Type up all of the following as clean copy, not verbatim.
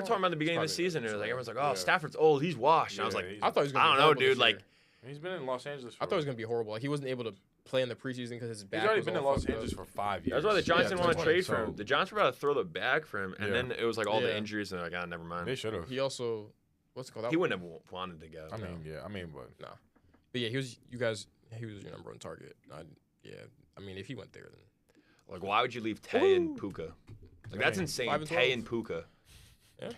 were talking about the beginning of the season. And like everyone's like, "Oh, Stafford's old. He's washed." And I was like, I thought he was gonna I don't know, dude. Like, he's been in Los Angeles. I thought it was gonna be horrible. Like he wasn't able to play in the preseason because his back. He's already was been all in Los fucked Angeles up. for 5 years. that's why the Giants didn't want to trade for so- him. The Giants were about to throw the bag for him, and then it was like all the injuries, and they're like, "Ah, never mind." They should have. He also, what's it called? He wouldn't have wanted to go. I mean, but nah. But yeah, he was your number one target. I mean, if he went there, then Like, why would you leave Tay and Puka? Like, that's insane. 5 and Tay 12. and Puka. yeah,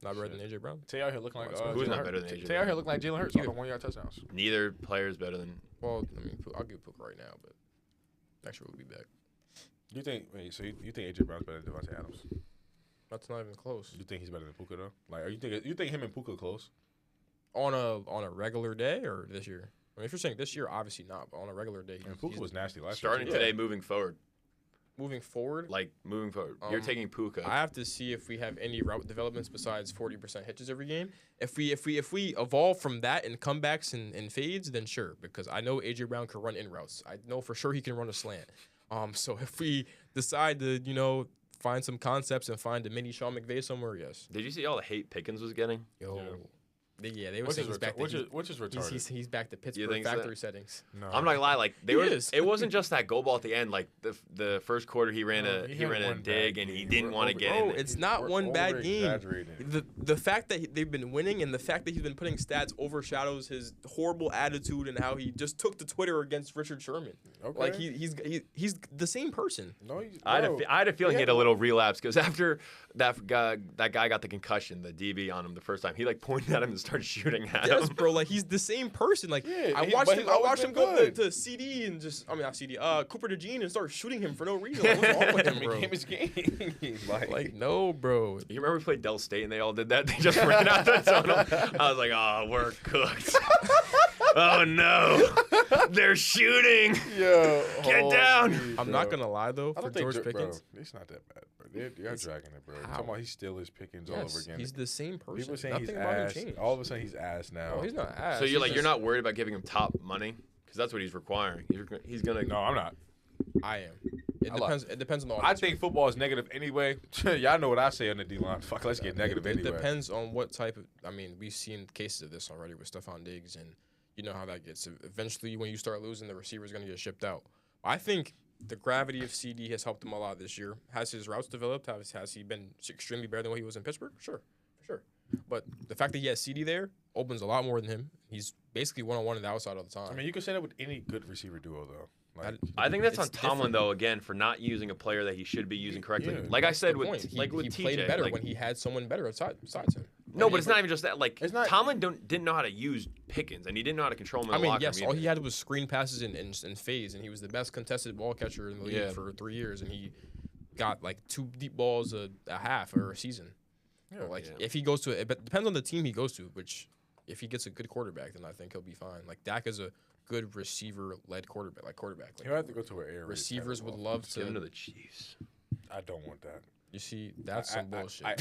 not better than AJ Brown. Tay out here looking like Who's not better than AJ Tay out here looking like Jalen Hurts. 1-yard touchdowns. Neither player is better than. Well, I mean, I'll give Puka right now, but next year we'll be back. You think? Wait, so you think AJ Brown's better than Devontae Adams? That's not even close. You think he's better than Puka though? Like, you think him and Puka close? On a regular day or this year? I mean, if you're saying this year, obviously not. But on a regular day, And Puka was nasty last Starting year. today, moving forward. moving forward. Like, moving forward. You're taking Puka. I have to see if we have any route developments besides 40% hitches every game. If we evolve from that and comebacks and fades, then sure, because I know AJ Brown can run in routes. I know for sure he can run a slant. So if we decide to find some concepts and find a mini Sean McVay somewhere, yes. Did you see all the hate Pickens was getting? Yeah, they were saying he's back to which is retarded. he's back to Pittsburgh factory settings. No. I'm not gonna lie, like it wasn't just that goal ball at the end. Like the first quarter, he ran a dig and he didn't want to get in. It's not one bad game. The fact that they've been winning and the fact that he's been putting stats overshadows his horrible attitude and how he just took to Twitter against Richard Sherman. Okay. Like he's the same person. No, I had a feeling he had a little relapse because after that guy got the concussion, the DB on him the first time, he like pointed at him and started shooting at him. Yes, bro. Like he's the same person. Like I watched him go to CD and not CD, Cooper DeJean and start shooting him for no reason. Like, what's wrong with him, bro? Game is game. like no, bro. You remember we played Dell State and they all did that? They just ran out the tunnel. I was like, oh, we're cooked. Oh no, they're shooting. Yo, get down. I'm not gonna lie though. For George Pickens, bro, it's not that bad, bro. They're dragging it, bro. Talking about he still is Pickens all over again. He's the same person. People saying Nothing he's about ass. him changed. All of a sudden he's ass now. No, he's not ass. So you're not worried about giving him top money because that's what he's requiring. He's gonna. No, I'm not. I am. It depends on the. I think football is negative anyway. Y'all know what I say on the D line. Fuck, let's get negative anyway. It depends on what type of. I mean, we've seen cases of this already with Stephon Diggs, and you know how that gets. Eventually, when you start losing, the receiver's going to get shipped out. I think the gravity of CD has helped him a lot this year. Has his routes developed? Has he been extremely better than what he was in Pittsburgh? Sure, for sure. But the fact that he has CD there opens a lot more than him. He's basically one-on-one in the outside all the time. I mean, you can say that with any good receiver duo, though. Like, I think that's on Tomlin though. Again, for not using a player that he should be using correctly. Yeah, like I said he TJ, played better when he had someone better besides him. No, but it's not even just that. Like It's not- Tomlin didn't know how to use Pickens, and he didn't know how to control him in I the mean, locker yes, room all either. he had was screen passes and phase, and he was the best contested ball catcher in the league for 3 years, and he got like 2 deep balls a half or a season. If he goes to it depends on the team he goes to, which if he gets a good quarterback, then I think he'll be fine. Like Dak is a good receiver-led quarterback. Like he'll have to go to where Air receivers would love Give him to to. the Chiefs. I don't want that. You see, that's some bullshit. I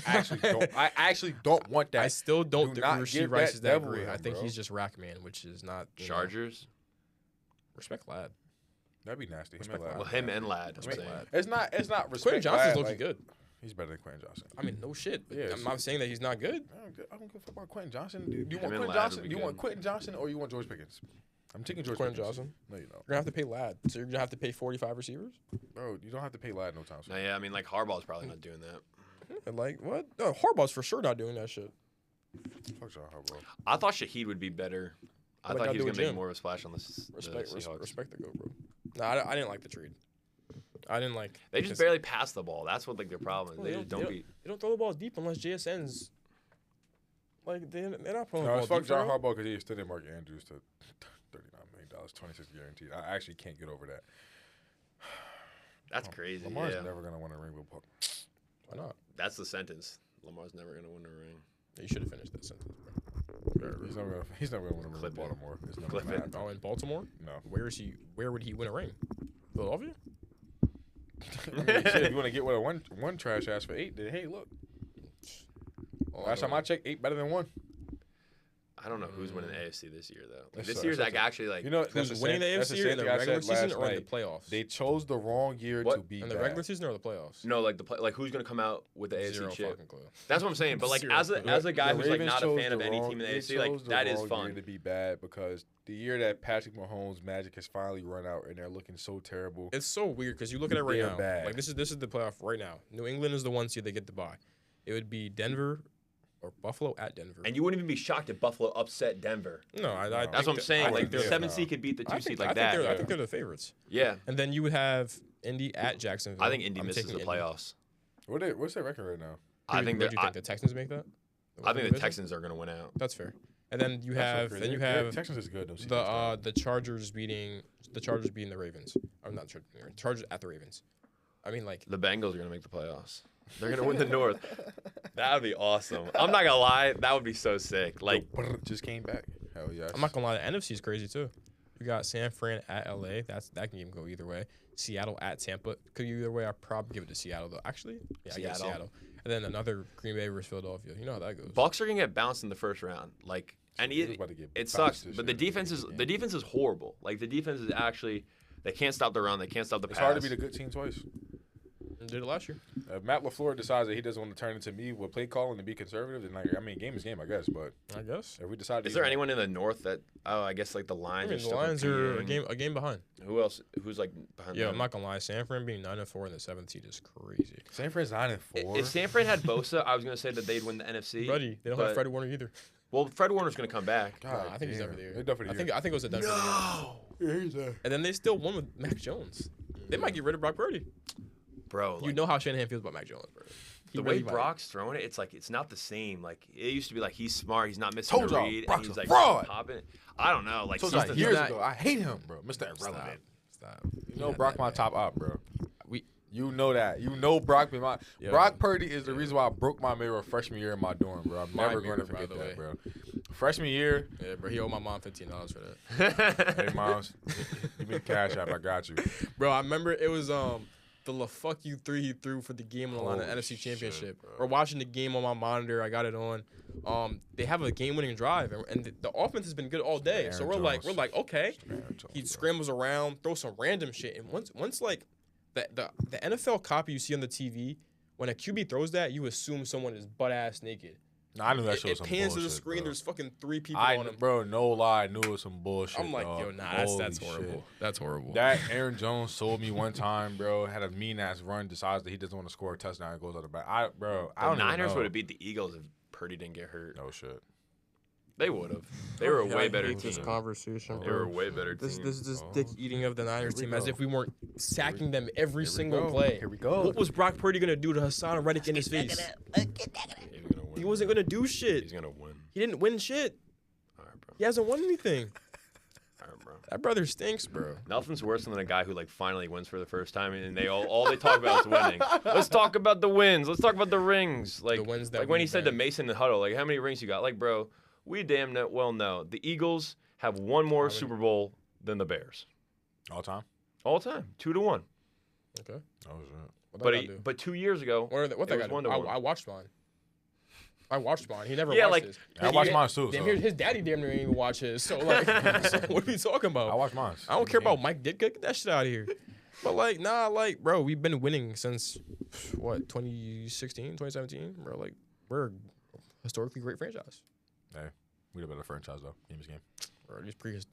actually don't want that. I still don't Do think not Rasheed give Rice that is that devil great. him, I think bro. he's just Rackman, which is not Chargers. Respect Lad. That'd be nasty. Well, him and Lad. I'm saying. It's not respect. Quentin Johnson's Lad, looking like, good. He's better than Quentin Johnson. I mean, no shit. Yeah, I'm not saying that he's not good. I don't give a fuck about Quentin Johnson. Do you want and Quentin Lad Johnson? would be Do you want good. Quentin Johnson or you want George Pickens? I'm taking George Quentin Pickens. Johnson. No, you don't. You're gonna have to pay Lad, so you're gonna have to pay 45 receivers. Bro, you don't have to pay Lad no time soon. No, yeah, I mean, like Harbaugh's probably not doing that. And like what? No, Harbaugh's for sure not doing that shit. Fuck John Harbaugh. I thought Shaheed would be better. I What thought that he was do gonna with make Jim? more of a splash on the Seahawks. Respect the go, bro. No, I didn't like the trade. I didn't like. They just barely pass the ball. That's what like their problem is. Well, They just don't beat. They don't throw the ball deep unless JSN's. Like they're not throwing the No, ball it's fuck deep. John bro. Harbaugh because he extended Mark Andrews to $39 million, 26 guaranteed. I actually can't get over that. That's crazy. Lamar's Yeah, never gonna win a ring with Buck. Why not? that's the sentence. Lamar's never gonna win a ring. You should have finished that sentence, bro. He's never gonna win a ring with Clip it. Baltimore. It's never Clip gonna it. happen. Oh, in Baltimore? No. Where would he win a ring? Philadelphia? I mean, shit, if you want to get with a one trash ass for 8, then hey, look. All Last I time I checked, 8 better than 1. I don't know who's winning the AFC this year though. Like, That's this so- year's that's like actually like You know, Who's that's winning the that's AFC in the thing I regular said season last or in the night. playoffs? They chose the wrong year What? to be In the bad. regular season or the playoffs? no like like who's gonna come out with the AFC Zero chip? fucking clue. That's what I'm saying. But like Zero as clue. a guy The who's like Ravens not a chose fan of the any wrong- team in the they AFC, like chose the that is wrong fun. year to be bad because the year that Patrick Mahomes' magic has finally run out and they're looking so terrible. It's so weird because you look at it right They're now. bad. Like this is the playoff right now. New England is the 1 seed they get to bye. It would be Denver or Buffalo at Denver. And you wouldn't even be shocked if Buffalo upset Denver. No, I That's think what I'm that- saying. I Like think the they're- 7 seed could beat the 2 I seed think, like I that. think they're the favorites. Yeah. And then you would have Indy at Jacksonville. I think Indy I'm misses taking the Indy. playoffs. What's their record right now? I think What do you they're. think the Texans make that? I think the Division? Texans are gonna win out. That's fair. And then you That's so have crazy. Texans is good. the Chargers beating the Ravens. I'm not sure. Chargers at the Ravens. I mean, like, The Bengals are gonna make the playoffs. They're gonna win the North. That would be awesome. I'm not gonna lie, that would be so sick. Like, just came back. Hell yes. I'm not gonna lie, the NFC is crazy too. You got San Fran at LA. That can even go either way. Seattle at Tampa could go either way. I'd probably give it to Seattle though. Actually, yeah, I guess Seattle. Seattle. And then another Green Bay versus Philadelphia. You know how that goes. Bucks are gonna get bounced in the first round. Like, and They're about to get it bounced sucks. this But the year. defense is horrible. Like the defense is actually, they can't stop the run. They can't stop the It's pass. hard to be the good team twice. Did it last year. If Matt LaFleur decides that he doesn't want to turn into me with play calling and be conservative, then game is game, I guess. But I guess. if we decide, Is there anyone in the North that? Oh, I guess like the Lions. I mean, are the still Lions are competing. a game behind. Who else? Who's like behind? Yeah, them? I'm not gonna lie. San Fran being 9-4 in the 7th seed is crazy. San Fran's 9-4. If San Fran had Bosa, I was gonna say that they'd win the NFC. Buddy, they don't but- have Freddie Warner either. Well, Fred Warner's gonna come back. God, Nah, I think he's damn. done for the year. They're done for the I year. think it was a done for the year. Yeah, he's there. And then they still won with Mac Jones. They might get rid of Brock Purdy. Bro, You like, know how Shanahan feels about Mac Jones, bro. the way Brock's throwing it, it's like it's not the same. Like it used to be like he's smart, he's not missing Told the y'all, read, Brock's and he's a like fraud. popping. I don't know, like So since the- years not- ago, I hate him, bro. Mr. Irrelevant. Stop. You know Brock my top op, bro. We You know that. You know Brock been my Yo. Brock Purdy is the reason why I broke my mirror freshman year in my dorm, bro. I'm My never going to mirror, by forget the that, way. bro. Freshman year, yeah, bro. He owed my mom $15 for that. hey moms, give me the cash app. I got you. Bro, I remember it was the fuck you 3 he threw for the game on the line of the Holy NFC shit, Championship. bro. We're watching the game on my monitor. I got it on. They have a game-winning drive, and the offense has been good all day. Aaron So we're like, Jones. okay. Aaron Jones, He bro. scrambles around, throws some random shit, and once like the NFL copy you see on the TV, when a QB throws that, you assume someone is butt ass naked. Nah, I knew that shit It was some pans to the bullshit, screen. bro. There's fucking 3 people on him. Bro, no lie, I knew it was some bullshit. I'm like, dog. yo, nah, that's Holy horrible. shit. That's horrible. That Aaron Jones sold me one time, bro. Had a mean ass run, decides that he doesn't want to score a touchdown and goes out the back. I the don't even Niners know. would have beat the Eagles if Purdy didn't get hurt. No shit. They would have. They were a way better team. conversation. They were a way better team. This dick eating of the Niners Here we team as go. if we weren't sacking them every Here we single go. play. Here we go. What was Brock Purdy gonna do to Hassan Reddick in his face? He's gonna win. He wasn't gonna do shit. He's gonna win. He didn't win shit. All right, bro. He hasn't won anything. All right, bro. That brother stinks, bro. Nothing's worse than a guy who like finally wins for the first time, and they all they talk about is winning. Let's talk about the wins. Let's talk about the rings. Like, The wins that like when we he said to bang. Mason in the huddle, like, how many rings you got? Like, bro, we damn well know the Eagles have one more many? Super Bowl than the Bears All time? all time, 2-1. Okay. Oh shit. What But that gotta do? but 2 years ago, What it that was got to do? 1-1. I watched mine. I watched mine. He never Yeah, watched like- his. I watched mine too. Damn, So. his daddy damn near didn't even watch his. So like, so what are we talking about? I watched mine. I don't care about Mike Ditka. Get that shit out of here. But like, nah, like, bro, we've been winning since what 2016, 2017, bro. Like, we're a historically great franchise. Hey, we the better franchise though. Game is game. Bro,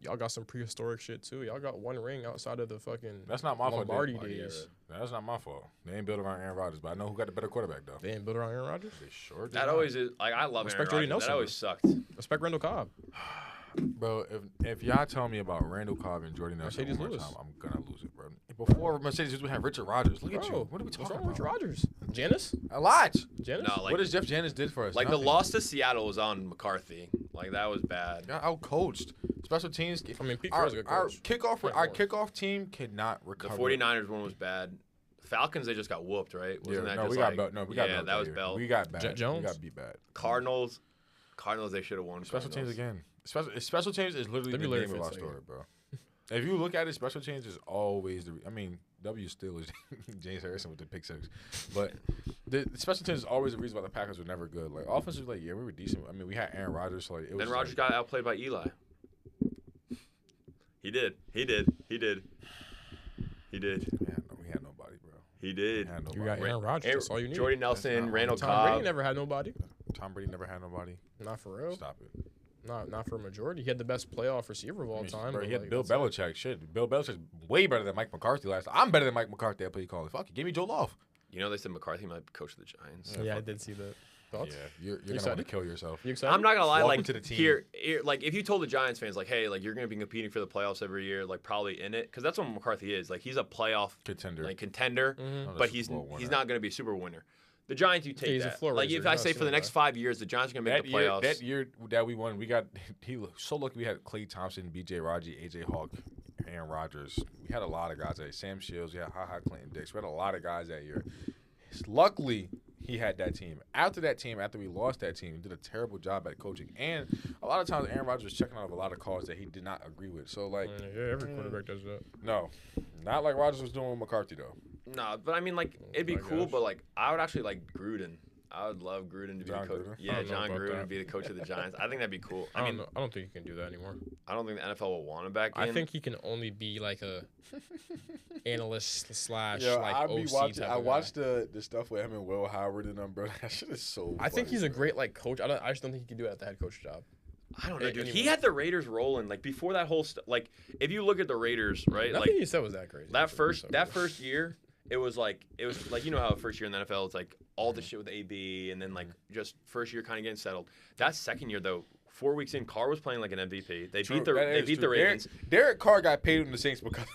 y'all got some prehistoric shit too. Y'all got one ring outside of the fucking That's not my fault. Lombardi They- days. That's not my fault. They ain't built around Aaron Rodgers, but I know who got the better quarterback though. They ain't built around Aaron Rodgers. They sure did. that not. always is like I love Respect Aaron Jordy Rodgers. Nelson, That always sucked. Respect Randall Cobb. Bro, if y'all tell me about Randall Cobb and Jordy Nelson Mercedes one more Lewis. time, I'm gonna lose it, bro. Before Mercedes, we had Richard Rodgers. Look at you. Bro, What are we what's talking wrong with about? Richard Rodgers? Janice? A lot. Janice? No, like What does Jeff Janis did for us? like the Nothing. loss to Seattle was on McCarthy. Like that was bad. Got out coached. Special teams. I mean, Pete our, Carroll's a good our coach. kickoff. Frank Our Warren. kickoff team could not The recover. 49ers one was bad. Falcons they just got whooped, right? Yeah, Wasn't that no, just we got like, belt. No, we got yeah, belt that was year. belt. We got bad. Jet Jones? We got beat bad. Cardinals they should have won. Special teams Cardinals. again. Special teams is literally That'd be the Larry name of our Fitz, story, bro. If you look at it, special teams is always the. I mean, W still is James Harrison with the pick six, but the special teams is always the reason why the Packers were never good. Like offensive, like we were decent. I mean, we had Aaron Rodgers, so like it was. Then Rodgers got outplayed by Eli. He did. We had nobody, bro. He did. We had nobody. You got Aaron Rodgers. That's all you need. Jordy Nelson, Randall Tom Cobb. Brady never had nobody. Tom Brady never had nobody. Not for real. Stop it. Not for a majority. He had the best playoff receiver of all time. Bro, but, he had like, Bill that's it. Belichick. Shit, Bill Belichick's way better than Mike McCarthy last time. I'm better than Mike McCarthy at play calling. Fuck it, give me Joe Love. You know they said McCarthy might be coach of the Giants. Yeah, I did see that. Thoughts? Yeah, you're gonna want excited? to kill yourself. You excited? I'm not gonna lie, Welcome like to the team. here, like if you told the Giants fans, like, hey, like you're gonna be competing for the playoffs every year, like probably in it, because that's what McCarthy is. Like he's a playoff Contender. like contender, Mm-hmm. Not a but Super he's Bowl winner. not gonna be a Super winner. The Giants, you take He's a that. floor Like raiser. if I He's say not for the a next ceiling 5 years, the Giants are gonna make That the playoffs. that year that we won, we got so lucky we had Klay Thompson, B.J. Raji, A.J. Hawk, Aaron Rodgers. We had a lot of guys. Sam Shields, we had Clinton Dix. We had a lot of guys that year. Luckily, he had that team. After we lost that team, he did a terrible job at coaching. And a lot of times, Aaron Rodgers was checking out of a lot of calls that he did not agree with. So, like, Yeah, every quarterback does that. no, not like Rodgers was doing with McCarthy, though. No, but I mean, like it'd be my cool, gosh. but like I would actually like Gruden. I would love Gruden to be John the coach. Gruden? I Yeah, don't know John about Gruden that. to be the coach of the Giants. I think that'd be cool. I I don't mean, know. I don't think you can do that anymore. I don't think the NFL will want him back in. I think he can only be like a analyst slash Yeah, like I be OC watching. type I of watched guy. the stuff with him and Will Howard and them, bro. That shit is so. I think funny, he's a bro. great like coach. I just don't think he can do it at the head coach job. I don't know, dude. He Anyway. had the Raiders rolling like before that whole like if you look at the Raiders, right? Nothing Like he said was that crazy. that first year, it was like you know how first year in the NFL it's like all the shit with AB and then like just first year kind of getting settled. That second year though, 4 weeks in, Carr was playing like an MVP. They True, beat the that they is beat the true. Ravens. Derek Carr got paid in the Saints because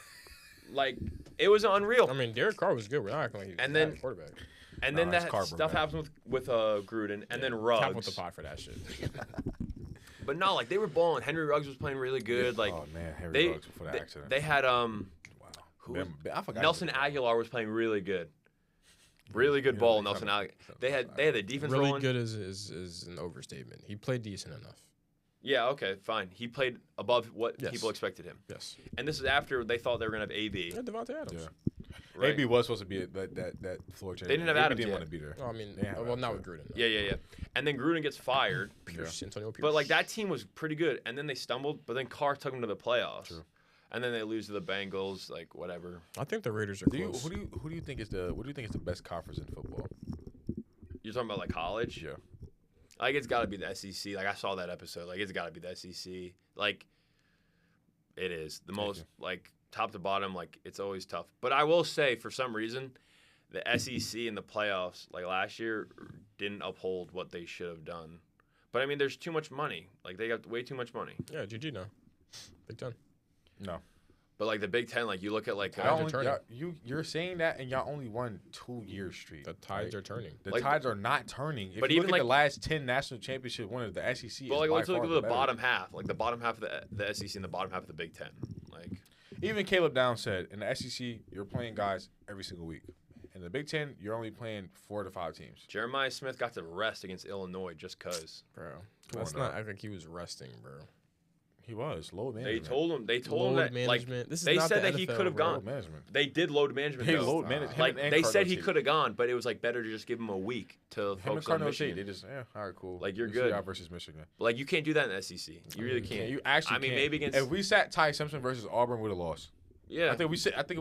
Like it was unreal. I mean, Derek Carr was good. We're not acting like he was And a then- bad quarterback. And No, then it's that Carr, stuff man. happens with Gruden and then Ruggs. Tap with the pot for that shit. But no, like they were balling. Henry Ruggs was playing really good. Like oh man, Harry they Ruggs before that accident. they had wow. who Man, I forgot Nelson his name. Aguilar was playing really good. Really good Yeah, ball, he's Nelson kinda- Aguilar. They had the defense Really rolling. good is an overstatement. He played decent enough. Yeah, okay, fine. He played above what Yes. people expected him. Yes. And this is after they thought they were gonna have AB. Yeah, Devontae Adams. Yeah. Right? AB was supposed to be that floor changer. They didn't have AB Adams didn't yet. want to be there. No, I mean, They have well, not Adams, with Gruden. Yeah. And then Gruden gets fired. Pierce, Antonio Pierce. But like that team was pretty good, and then they stumbled. But then Carr took them to the playoffs, True. and then they lose to the Bengals. Like whatever. I think the Raiders are Do you, close. who do you think is the best conference in football? You're talking about like college. Yeah. Like it's got to be the SEC. Like I saw that episode. Like it's got to be the SEC. Like it is the most like top to bottom. Like it's always tough. But I will say for some reason, the SEC in the playoffs like last year didn't uphold what they should have done. But I mean, there's too much money. Like they got way too much money. Yeah, GG now. Big Ten. No. But like the Big Ten, like you look at like Tides are turning. You're saying that, and y'all only won 2 years straight. The tides are turning. The like- tides are not turning. If But you even, look at like- the last 10 national championship winners, the SEC. But is like by let's look far at the better. bottom half, like the bottom half of the SEC and the bottom half of the Big Ten. Like Even Caleb Downs said, in the SEC, you're playing guys every single week. In the Big Ten, you're only playing 4 to 5 teams. Jeremiah Smith got to rest against Illinois just cause. Bro. Come That's on, not dog. act like he was resting, bro. He was load They management. told him Load that like management. This is they not said the that he NFL, could have bro. gone. load management. They did load management. They though. load management. Like they said he could have gone, but it was like better to just give him a week to Him and focus on Cardinal State, Michigan. they just all right, cool. Like, you're We'll see good. y'all versus Michigan. But, like you can't do that in the SEC. You really can't. You actually I mean, can't. maybe against If we sat Ty Simpson versus Auburn, we'd have lost. yeah. I think if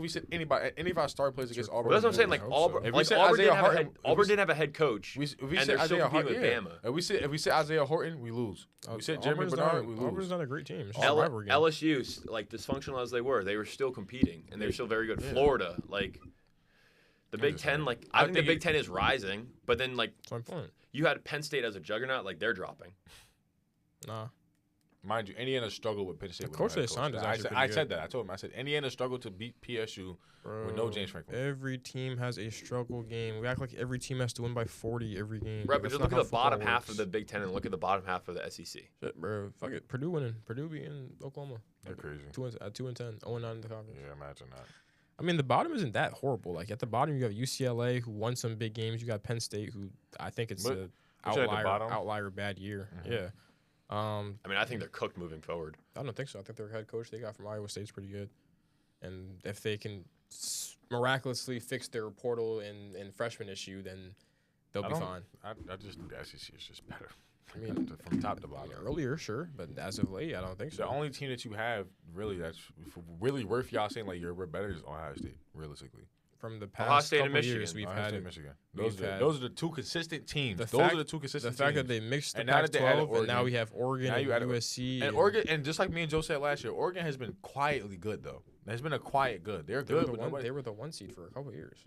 we sit any of our star players against Auburn. Well, that's what I'm saying. we'd Like win. Auburn, If we like said Auburn, Isaiah didn't have, a Horton- head, Auburn didn't have a head coach, If we and sit they're still Isaiah competing Horton, with yeah. Bama. If we sit Isaiah Horton, we lose. We sit Jeremy Auburn's Bernard, not, we lose. Auburn's not a great team. It's just a L- rivalry game. LSU, like dysfunctional as they were still competing, and they're still very good. Florida, like the Big just Ten, saying. like I I think the think Big Ten is rising, but then like That's my point. you had Penn State as a juggernaut, like they're dropping. Nah. Mind you, Indiana struggled with Penn State. The with coach no they head signed is I actually said, pretty I good. said that. I told him. I said Indiana struggled to beat PSU with no Bro, James Franklin. Every team has a struggle game. We act like every team has to win by 40 every game. Right, but That's just not look at how the bottom football half of works. the Big Ten and look at the bottom half of the SEC. Shit, bro. Fuck it. Purdue winning. Purdue beating Oklahoma. They're crazy. 2-10. 0-9 in the conference. Yeah, imagine that. I mean, the bottom isn't that horrible. Like, at the bottom, you have UCLA, who won some big games. You got Penn State, who I think it's But- a but you're at the outlier bottom? outlier bad year. Mhm. Yeah. I mean, I think they're cooked moving forward. I don't think so. I think their head coach they got from Iowa State's pretty good, and if they can miraculously fix their portal and freshman issue, then they'll be fine. I just think the SEC is just better. I mean, from top to bottom. Earlier, sure, but as of late, I don't think so. The only team that you have really that's really worth y'all saying like we're better is Ohio State, realistically. From the Ohio past State and couple Michigan. years, we've Ohio had State, Michigan. Those had- are the two consistent teams. The Those fact- are the two consistent the fact teams. that they mixed the And now that they added Pac-12, and now Oregon, we have Oregon now and you added- USC. and Oregon, and just like me and Joe said last year, Oregon has been quietly good though. It's been a quiet good. They're they were good, the but one. nobody. They were the 1 seed for a couple of years.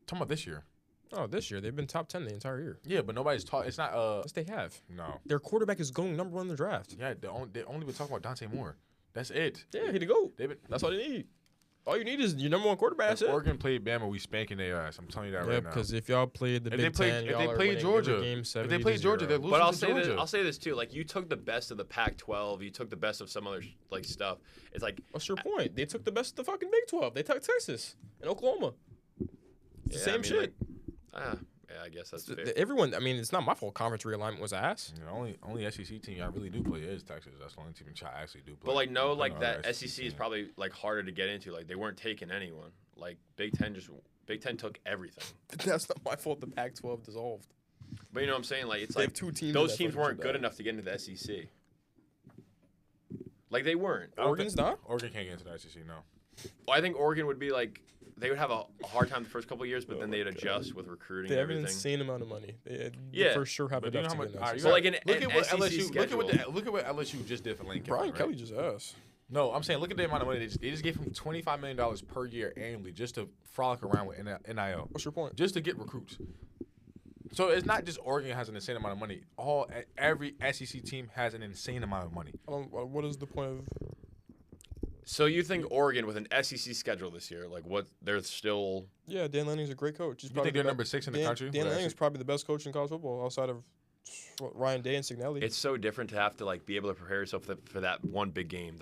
Talking about this year. Oh, this year they've been top 10 the entire year. Yeah, but nobody's talking. It's not. Yes, they have. No. Their quarterback is going number 1 in the draft. Yeah, they only been talking about Dante Moore. That's it. Yeah, he the GOAT. They've been. That's all they need. All you need is your number 1 quarterback. That's If it. Oregon played Bama, we spanking their ass. I'm telling you that Yeah, right now. because if y'all played the If Big they play- Ten, if y'all they are play winning Georgia- every game if 70 they to play Georgia, 0. they're losing But I'll to say Georgia. this. I'll say this too. Like you took the best of the Pac-12. You took the best of some other like stuff. It's like What's your point? They took the best of the fucking Big 12. They took Texas and Oklahoma. It's the yeah, same I mean, shit. Like, yeah, I guess that's fair. Everyone, I mean, it's not my fault. Conference realignment was ass. You know, only SEC team I really do play is Texas. That's the only team I actually do play. But like no, like Other that SEC is probably like harder to get into. Like they weren't taking anyone. Like Big Ten took everything. That's not my fault. The Pac-12 dissolved. But you know what I'm saying? Like it's They like have 2 teams. those that teams fucking weren't shut good down. enough to get into the SEC. Like they weren't. Oregon's not. Oregon can't get into the SEC. No. Well, I think Oregon would be like they would have a hard time the first couple of years, but then they'd adjust with recruiting They and have an everything. insane amount of money. They Yeah, for sure have But you know enough how to much? get All an right, SEC. So like an look at what SEC LSU. schedule. Look at what LSU just did for Lane Kiffin. Brian right? Kelly just asked. No, I'm saying look at the amount of money they just gave him $25 million per year annually just to frolic around with NIL, What's your point? just to get recruits. So it's not just Oregon has an insane amount of money. Every SEC team has an insane amount of money. What is the point of? So you think Oregon with an SEC schedule this year, like what they're still Yeah, Dan Lanning's a great coach. He's You probably think they're the number 6 in the country? Dan with Lanning is SEC? probably the best coach in college football outside of Ryan Day and Signelli. it's so different to have to like be able to prepare yourself for that one big game,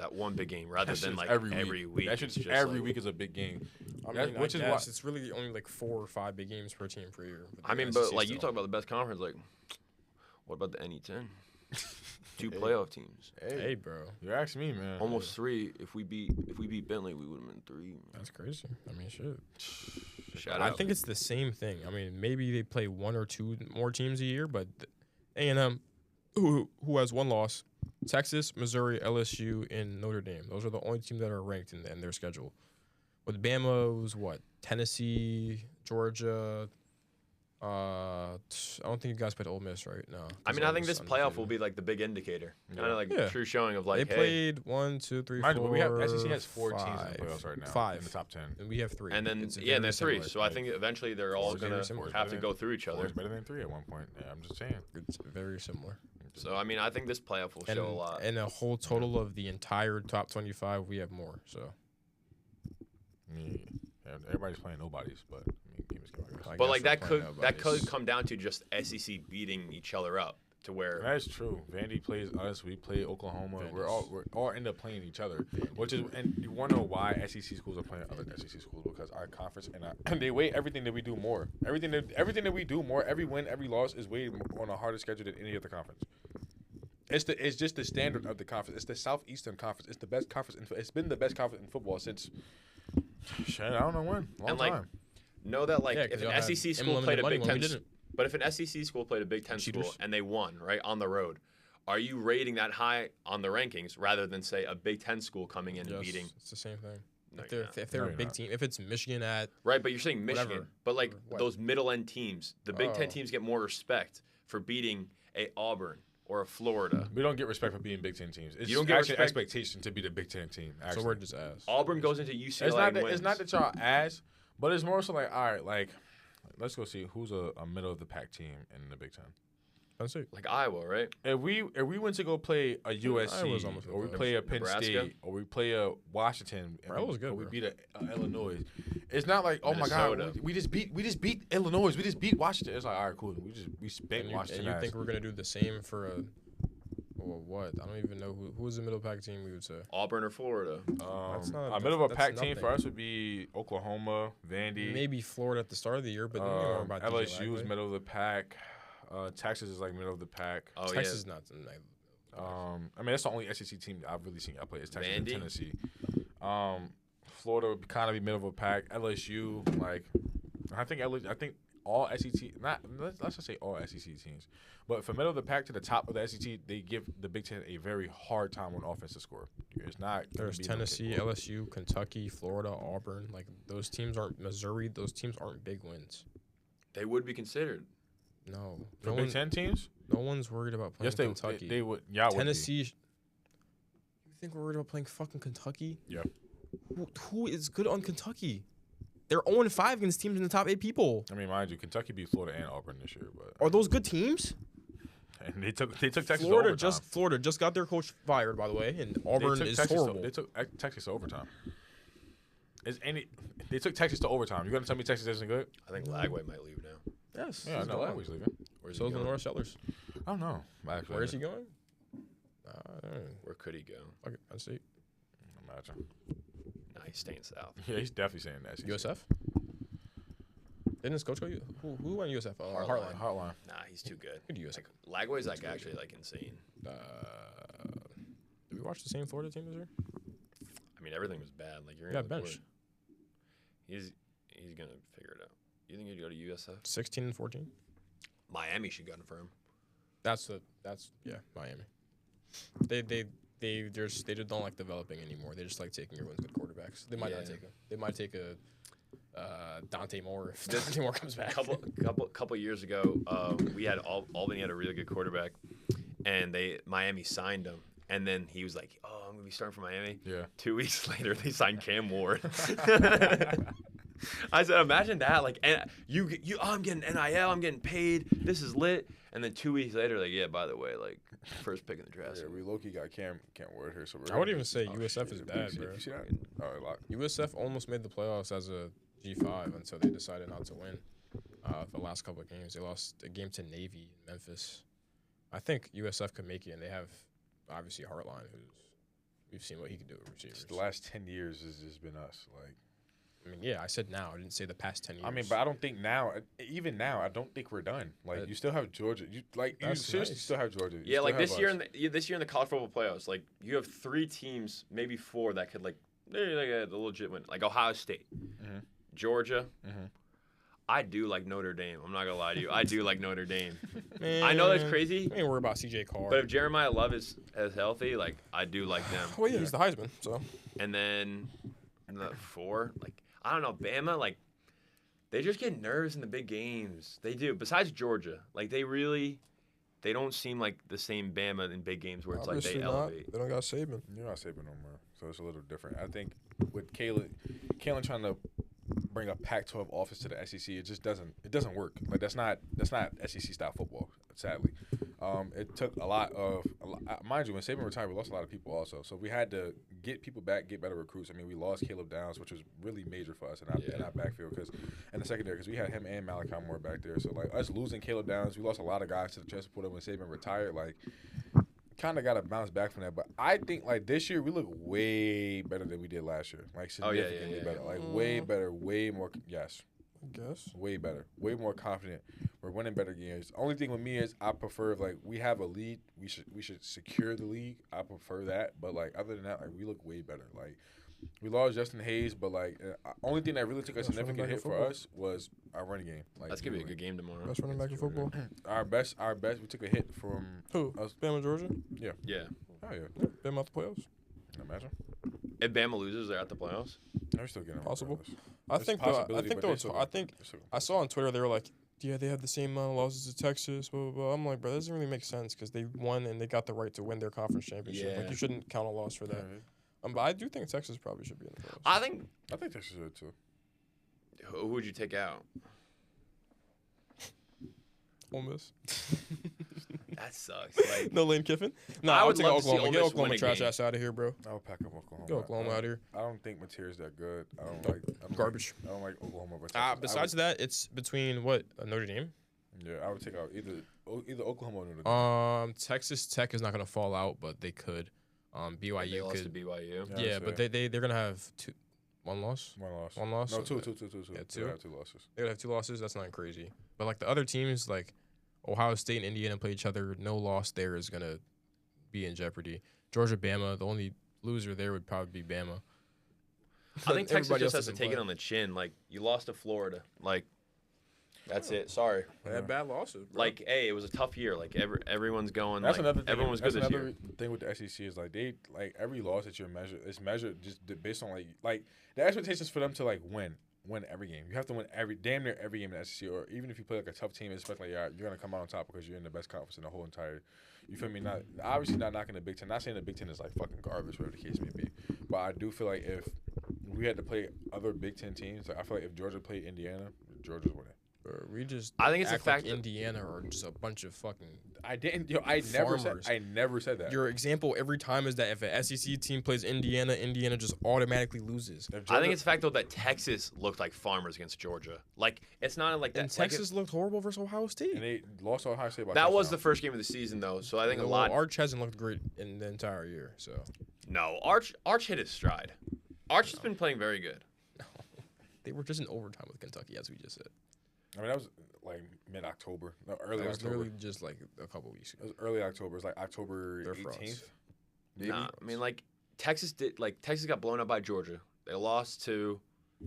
rather That than shit's like every week. That It's shit's just every like- week is a big game. I That- mean, which I is guess why- it's really only like 4 or 5 big games per team per year. I mean, the but SEC like you still. talk about the best conference, like what about the NE10? 2 playoff teams, Hey, bro, You ask me, man. almost 3. If we beat Bentley, we would have been 3. that's crazy. I mean, shit. Shout I out. think it's the same thing. I mean, maybe they play 1 or 2 more teams a year, but A&M, who has 1 loss, Texas, Missouri, LSU, and Notre Dame. Those are the only teams that are ranked in their schedule. With Bama, it was what? Tennessee, Georgia. I don't think you guys played Ole Miss, right? No. I mean, I think this Ole Miss playoff will undefeated. be like the big indicator, kind of like Yeah. true showing of like, They hey, played 1, 2, 3, Mind 4, you, we have SEC has 4 teams in five. the playoffs right now. 5. in the top 10. And we have 3. and then It's yeah, very there's 3. similar. So I think eventually they're all It's very gonna similar. have to go through each 4 other. is better than 3 at one point. Yeah, I'm just saying. It's very similar. So I mean, I think this playoff will show a lot. And a whole total of the entire top 25, we have more. So, I mean, yeah, everybody's playing nobodies, but I mean, games can I But guess like we're that playing could nobodies. come down to just SEC beating each other up to where That's true. Vandy plays us. We play Oklahoma. We're all end up playing each other, which is and you want to know why SEC schools are playing other SEC schools because our conference and they weigh everything that we do more. Everything that we do more. Every win, every loss is weighed on a harder schedule than any other conference. It's just the standard of the conference. It's the Southeastern Conference. It's the best conference. It's been the best conference in football since. Shit, I don't know when. Long And, like, time. know that like Yeah, if 'cause y'all an had SEC school unlimited played a money Big when we Ten, didn't. but if an SEC school played a Big Ten school Cheaters. and they won right on the road, are you rating that high on the rankings rather than say a Big Ten school coming in and Yes, beating? it's the same thing. No, If you're they're, not. if they're No, a you're big not. team, if it's Michigan at Right, but you're saying Michigan. Whatever. But like Or what? those middle end teams, the Big Ten Oh. teams get more respect for beating a Auburn or a Florida. We don't get respect for being Big Ten teams. It's You don't get actually an respect- expectation to be the Big Ten team. Actually. so we're just ass. Auburn goes into UCLA It's not and that wins. it's not that y'all ass, but it's more so like all right, like let's go see who's a middle of the pack team in the Big Ten. That's it. like Iowa, right? If we went to go play a USC Iowa's almost or we close. play a Penn Nebraska? State or we play a Washington, and Iowa's good, or we bro. beat a Illinois, it's not like oh my god, Minnesota. we just beat Illinois, we just beat Washington. It's like all right, cool, we spanked And you Washington. ass. think we're gonna do the same for a? Well, what? I don't even know who was the middle pack team. We would say. Auburn or Florida. That's not- a middle of a that's pack team nothing. for us would be Oklahoma, Vandy, Maybe Florida at the start of the year, but then you know about LSU is DJ middle of the pack. Texas is like middle of the pack. Oh Texas is yeah. not. I mean, that's the only SEC team I've really seen I play is Texas and Vandy? Tennessee. Florida would kind of be middle of a pack. LSU, like, I think all SEC, let's just say all SEC teams, but from middle of the pack to the top of the SEC, they give the Big Ten a very hard time on offense to score. It's not. There's Tennessee, LSU, Kentucky, Florida, Auburn. Like those teams aren't Missouri. Those teams aren't big wins. They would be considered. No, For Big Ten teams? No one's worried about playing Kentucky. They would. Yeah, Tennessee. You think we're worried about playing fucking Kentucky? Yeah. Who is good on Kentucky? They're 0-5 against teams in the top 8 people. I mean, mind you, Kentucky beat Florida and Auburn this year, but Are those good teams? and they took Texas Florida to overtime. Florida just got their coach fired, by the way, and Auburn is horrible. They took Texas to overtime. They took Texas to overtime. You gonna tell me Texas isn't good? I think Lagway might leave now. Yes. Yeah, I know Lagway's leaving. Where's So he is the going? North Sellers. I don't know. Actually, Where is he going? I don't know. Where could he go? Okay, I see. Imagine. Nah, he's staying south. Yeah, he's definitely saying that. USF? Didn't his coach go? Who went USF? Heartline. Nah, he's too good. Good USF. Lagway's like actually like insane. Did we watch the same Florida team this year? I mean, everything was bad. Like you're Yeah, gonna bench. He's gonna figure it out. You think he'd go to USF? 16 and 14. Miami should gun for him. That's Miami. They just don't like developing anymore. They just like taking everyone's good quarterbacks. They might not take him. They might take a Dante Moore if Dante Moore comes back. Couple years ago, we had Albany had a really good quarterback, and Miami signed him. And then he was like, "Oh, I'm gonna be starting for Miami." Yeah. 2 weeks later, they signed Cam Ward. I said, "Imagine that! Like, and I'm getting NIL, I'm getting paid. This is lit." And then 2 weeks later, like, yeah, by the way, like, first pick in the draft. Yeah, we low-key got Cam Ward here. So I would even say USF is bad, bro. You see that? Oh, lock. USF almost made the playoffs as a G5 until they decided not to win. The last couple of games, they lost a game to Navy in Memphis. I think USF could make it, and they have obviously Hartline, we've seen what he can do with receivers. The last 10 years has just been us. Like, I mean, yeah, I said now. I didn't say the past 10 years. I mean, but I don't think now, even now, I don't think we're done. Like, you still have Georgia. You seriously still have Georgia. Yeah, like this year in the college football playoffs, like you have 3 teams, maybe 4 that could like a legit win. Like Ohio State, Georgia. I do like Notre Dame. I'm not gonna lie to you. I do like Notre Dame. Man, I know that's crazy. I ain't worry about CJ Carr. But if Jeremiah Love is as healthy, like I do like them. Well, yeah, he's the Heisman. So. And then the 4, like I don't know, Bama, like they just get nervous in the big games. They do. Besides Georgia, like they don't seem like the same Bama in big games where it's Obviously like they elevate. They don't got Saban. You're not Saban no more, so it's a little different. I think with Kalen trying to bring a Pac-12 offense to the SEC, it just doesn't work. Like that's not SEC style football. Sadly, it took a lot. Mind you, when Saban retired, we lost a lot of people also. So we had to get people back, get better recruits. I mean, we lost Caleb Downs, which was really major for us in our backfield and the secondary because we had him and Malachi Moore back there. So like us losing Caleb Downs, we lost a lot of guys to the transfer portal when Saban retired. Like, kind of got to bounce back from that. But I think like this year we look way better than we did last year. Like significantly better. Like way better, way more. Yes. I guess. Way better. Way more confident. We're winning better games. Only thing with me is I prefer if, like, we have a lead. We should secure the league. I prefer that. But, like, other than that, like, we look way better. Like, we lost Justin Hayes, but, like, only thing that really took a significant hit for us was our running game. Like, That's going to be a good game tomorrow. Best running back in football. Our best. We took a hit from who? Us. Bama, Georgia? Yeah. Yeah. Oh, yeah. Bama out the playoffs. Imagine. If Bama loses, they're at the playoffs. They're still getting possible. I think I saw on Twitter they were like, yeah, they have the same amount of losses as Texas. Blah, blah, blah. I'm like, bro, that doesn't really make sense because they won and they got the right to win their conference championship. Yeah. Like, you shouldn't count a loss for that. But I do think Texas probably should be in the playoffs. I think Texas should too. Who would you take out? Ole Miss. That sucks. Like, No Lane Kiffin? No, I I would would take love to see Oklahoma. Ole Get Miss Oklahoma win a trash game. ass out of here, bro. I would pack up Oklahoma. Get Oklahoma out of here. I don't think Material's that good. I don't Garbage. I don't like Oklahoma. But Besides that, it's between what? Notre Dame? Yeah, I would take out either Oklahoma or Notre Dame. Texas Tech is not going to fall out, but they could. they BYU lost to could. BYU. Yeah, but they're going to have one loss. One loss. No, two. Yeah, They two. have 2 losses. They're going to have 2 losses. That's not crazy. But like the other teams, like Ohio State and Indiana play each other. No loss there is going to be in jeopardy. Georgia, Bama. The only loser there would probably be Bama. I think Texas Everybody just else has to doesn't take it play. on the chin. Like, you lost to Florida. Like, that's it. Sorry. They had bad losses. Bro. Like, hey, it was a tough year. Like, everyone's going. That's like, another thing. everyone was good That's this another year. thing with the SEC is like every loss that you're measured. It's measured just based on like the expectations for them to like win every game. You have to win damn near every game in the SEC, or even if you play like a tough team, it's like you're gonna come out on top because you're in the best conference in the whole entire. You feel me? Not obviously not knocking the Big Ten. Not saying the Big Ten is like fucking garbage, whatever the case may be. But I do feel like if we had to play other Big Ten teams, like I feel like if Georgia played Indiana, Georgia's winning. We just I think it's a act fact like that- Indiana or just a bunch of fucking. I never said that. Your example every time is that if an SEC team plays Indiana, Indiana just automatically loses. I think it's the fact, though, that Texas looked like farmers against Georgia. Like, it's not like that. And like, Texas looked horrible versus Ohio State. and they lost to Ohio State by that was the touchdown. first game of the season, though. So I think a Well, lot. Arch hasn't looked great in the entire year, so. No, Arch hit his stride. Arch has been playing very good. They were just in overtime with Kentucky, as we just said. I mean, that was like mid-October, no, early That was October. literally just like a couple weeks It ago. was early October. It was like October They're frauds. 18th. Maybe. Nah, I mean, like Texas got blown up by Georgia. They lost to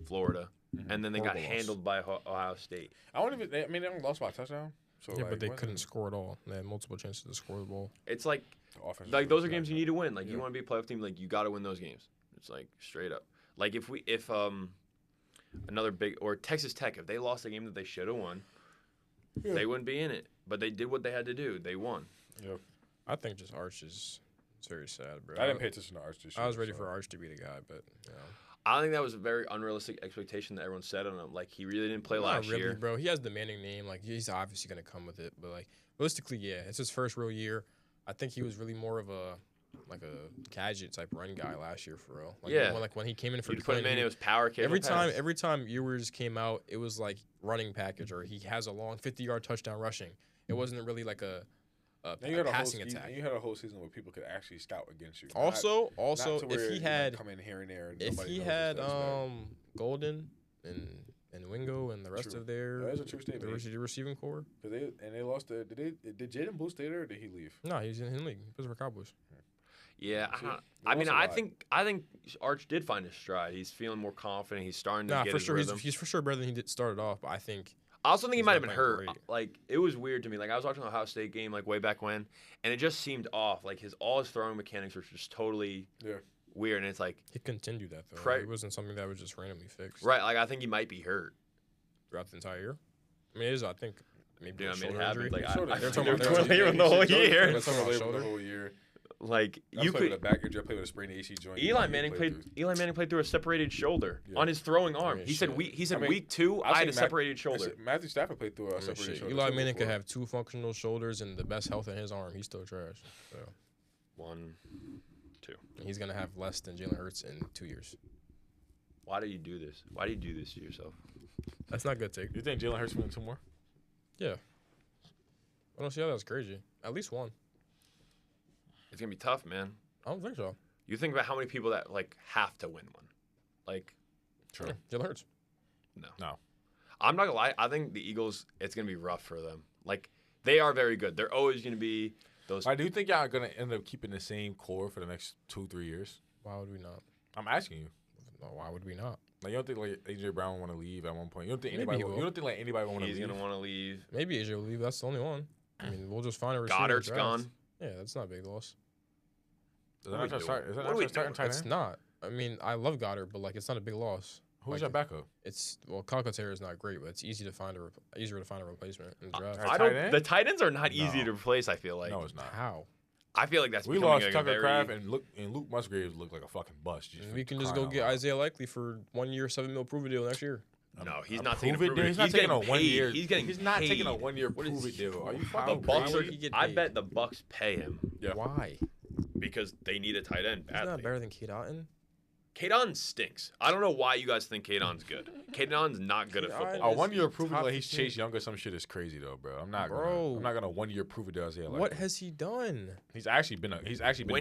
Florida, and then they got Horrible loss. handled by Ohio State. I don't even. I mean, they only lost by a touchdown. So Yeah, like, but they wasn't- couldn't score at all. They had multiple chances to score the ball. It's like the offense was those are really games you bad. need to win. Like, you Yeah. want to be a playoff team, like you got to win those games. It's like straight up. Like if another big or Texas Tech, if they lost a game that they should have won, they wouldn't be in it. But they did what they had to do. They won. Yeah. I think just Arch is it's very sad, bro. I didn't pay attention to Arch this year. I was ready so. for Arch to be the guy, but you know. I think that was a very unrealistic expectation that everyone set on him. Like, he really didn't play last Not really, year. bro. He has the demanding name. Like, he's obviously gonna come with it. But like, realistically, yeah, it's his first real year. I think he was really more of a gadget type run guy last year for real. Like, Yeah. when he came in for You put him in, he- it was power kick. every time Ewers came out, it was like running package or he has a long 50-yard touchdown rushing. It wasn't really like a And you had a whole passing season, attack. you had a whole season where people could actually scout against you. Also, Not to where if he you had come in here and there, and if nobody he knows had his face Golden and Wingo and the rest True. of their That is a true statement. the receiving core. back. They lost. Did Jaden Blue stay there? Or did he leave? No, he's in the league. He plays for Cowboys. Yeah, See, I mean, lost a I lot. think Arch did find his stride. He's feeling more confident. He's starting to Nah, get for his sure. rhythm. He's for sure better than he did started off. But I think I also think he he's might have not been playing hurt. great. Like, it was weird to me. Like, I was watching the Ohio State game like way back when, and it just seemed off. Like all his throwing mechanics were just totally Yeah. weird. And it's like, he continued that though. Pre- It wasn't something that was just randomly fixed right? Like, I think he might be hurt. throughout the entire year. I mean, it is. I think maybe Yeah, a I mean, it shoulder happened. injury. Like, Shoulder I injury. think They're they talking were about toiling the whole year. That's talking about the shoulder. whole year. Like, I you played with a could. back injury. I played with a sprained AC joint. Eli Manning played through a separated shoulder Yeah. on his throwing arm. mean, He said shit. I mean, week 2 I had a seen separated shoulder. Matthew Stafford played through a I mean, separated shit, shoulder. Eli too Manning could before. have 2 functional shoulders and the best health in his arm. He's still trash. So 1, 2. and he's gonna have less than Jalen Hurts in 2 years. Why do you do this? Why do you do this to yourself? That's not good take. You think Jalen Hurts wins 2 more? Yeah. I don't see how that's crazy. At least one. It's gonna be tough, man. I don't think so. You think about how many people that like have to win one. Like, True. Yeah, Jalen Hurts. No. I'm not gonna lie. I think the Eagles. It's gonna be rough for them. Like, they are very good. They're always gonna be those. I do think y'all are gonna end up keeping the same core for the next 2-3 years. Why would we not? I'm asking you. No, why would we not? Like, you don't think like AJ Brown want to leave at one point? You don't think Maybe anybody? he You will. don't think like anybody want to He's leave? gonna want to leave. Maybe AJ will leave. That's the only one. I mean, we'll just find a receiver. in the Goddard's draft. gone. Yeah, that's not a big loss. Is that What are we not your doing? start? Is that What not are we your starting doing? tight It's end? not. I mean, I love Goddard, but like, it's not a big loss. Who's like, your backup? It's Calcaterra is not great, but it's easier to find a replacement in the draft. Our I tight don't. end? The tight ends are not easy No. to replace. I feel like. No, it's not. How? I feel like that's We becoming lost like a Tucker very. Kraft and Luke Musgraves looked like a fucking bust. And we can just go get Isaiah Likely for 1 year, $7 million prove deal next year. No, he's not taking a prove it deal. He's not taking a getting 1 paid. year. He's getting. He's not taking a paid. 1 year What is prove it he- deal. Are you how fucking The Bucks Why are. would he get I paid? bet the Bucks pay him Yeah. Why? because they need a tight end He's not badly. better than Kate Otten. Kadon stinks. I don't know why you guys think Kadon's good. Kadon's not good at football. A 1 year prove it top like he's 15. Chase Young or some shit is crazy though, bro. I'm not Bro. gonna 1 year prove it does. Yeah, like What has he done? he's actually been When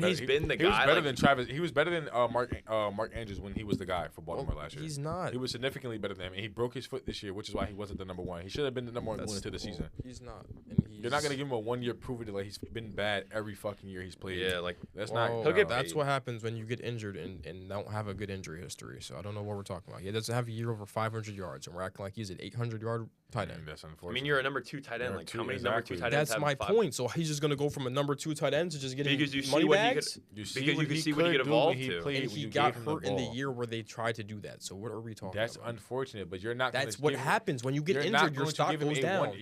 better. he's been the he was guy, better like- than Travis. He was better than Mark Andrews when he was the guy for Baltimore last year. He's not. He was significantly better than him, and he broke his foot this year, which is why he wasn't the number one. He should have been the number one going into the season. He's not. And You're not gonna give him a 1 year prove it like he's been bad every fucking year he's played. Yeah, like that's Well, not. He'll get that's paid. what happens when you get injured and don't have a good injury history. So I don't know what we're talking about. He doesn't have a year over 500 yards, and we're acting like he's an 800-yard tight end. That's I unfortunate. mean, you're a number 2 tight end. Number Like two, how many exactly. number 2 tight ends That's have my 5? point. So he's just gonna go from a number 2 tight end to just getting Because you see money what he bags. You because you what can he see what he could could do when evolve he to. played, And when he you got gave him hurt in the ball. year where they tried to do that. So what are we talking That's about? unfortunate, but you're not. That's gonna what give him- happens when you get you're injured. not Your going to stock give him goes a down.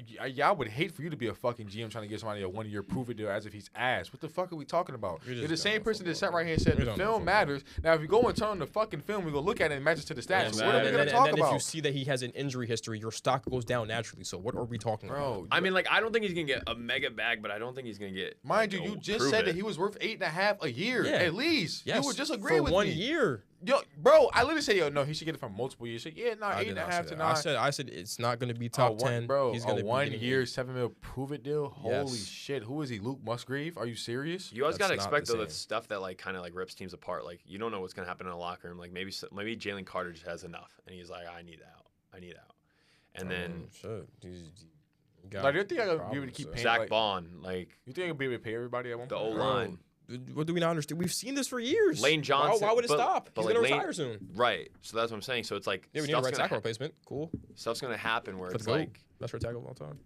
I would hate for you to be a fucking GM trying to give somebody a 1 year prove it deal as if he's ass. What the fuck are we talking about? We just You're the don't same know person that football, sat right here and said We the don't know film football. matters. Now, if you go and turn on the fucking film, we go look at it and it matches to the stats. Doesn't So what are we matter. going And to then talk if you about? see that he has an injury history, your stock goes down naturally. So what are we talking about? Bro, I mean, like I don't think he's gonna get a mega bag, but I don't think he's gonna get. mind like, you, a you just prove said it. that he was worth 8.5 a year Yeah. at least. Yes, You would just agree for with 1 me. year. Yo, bro, I literally said, yo, no, he should get it from multiple years. So, yeah, no, I did not 8.5 say to that. 9. I said it's not going to be top 10. Bro, He's a gonna be 1 getting year, eight. $7 million prove it deal. Holy Yes. shit! Who is he? Luke Musgrave? Are you serious? You always That's gotta not expect the though that same. stuff that like kind of like rips teams apart. Like you don't know what's gonna happen in a locker room. Like maybe Jalen Carter just has enough, and he's like, I need out, and then shit. Like, do you think I gotta be able to keep paying? Zach like, Bond, like You think I could be able to pay everybody at one the point? O line, What do we not understand? We've seen this for years. Lane Johnson. Why would it but- stop? but, He's like, going to Lane- retire soon. right? So that's what I'm saying. So it's like Yeah, we need a stuff's right gonna tackle replacement. Cool. stuff's gonna happen where For it's the GOAT. like Best right tackle of all time.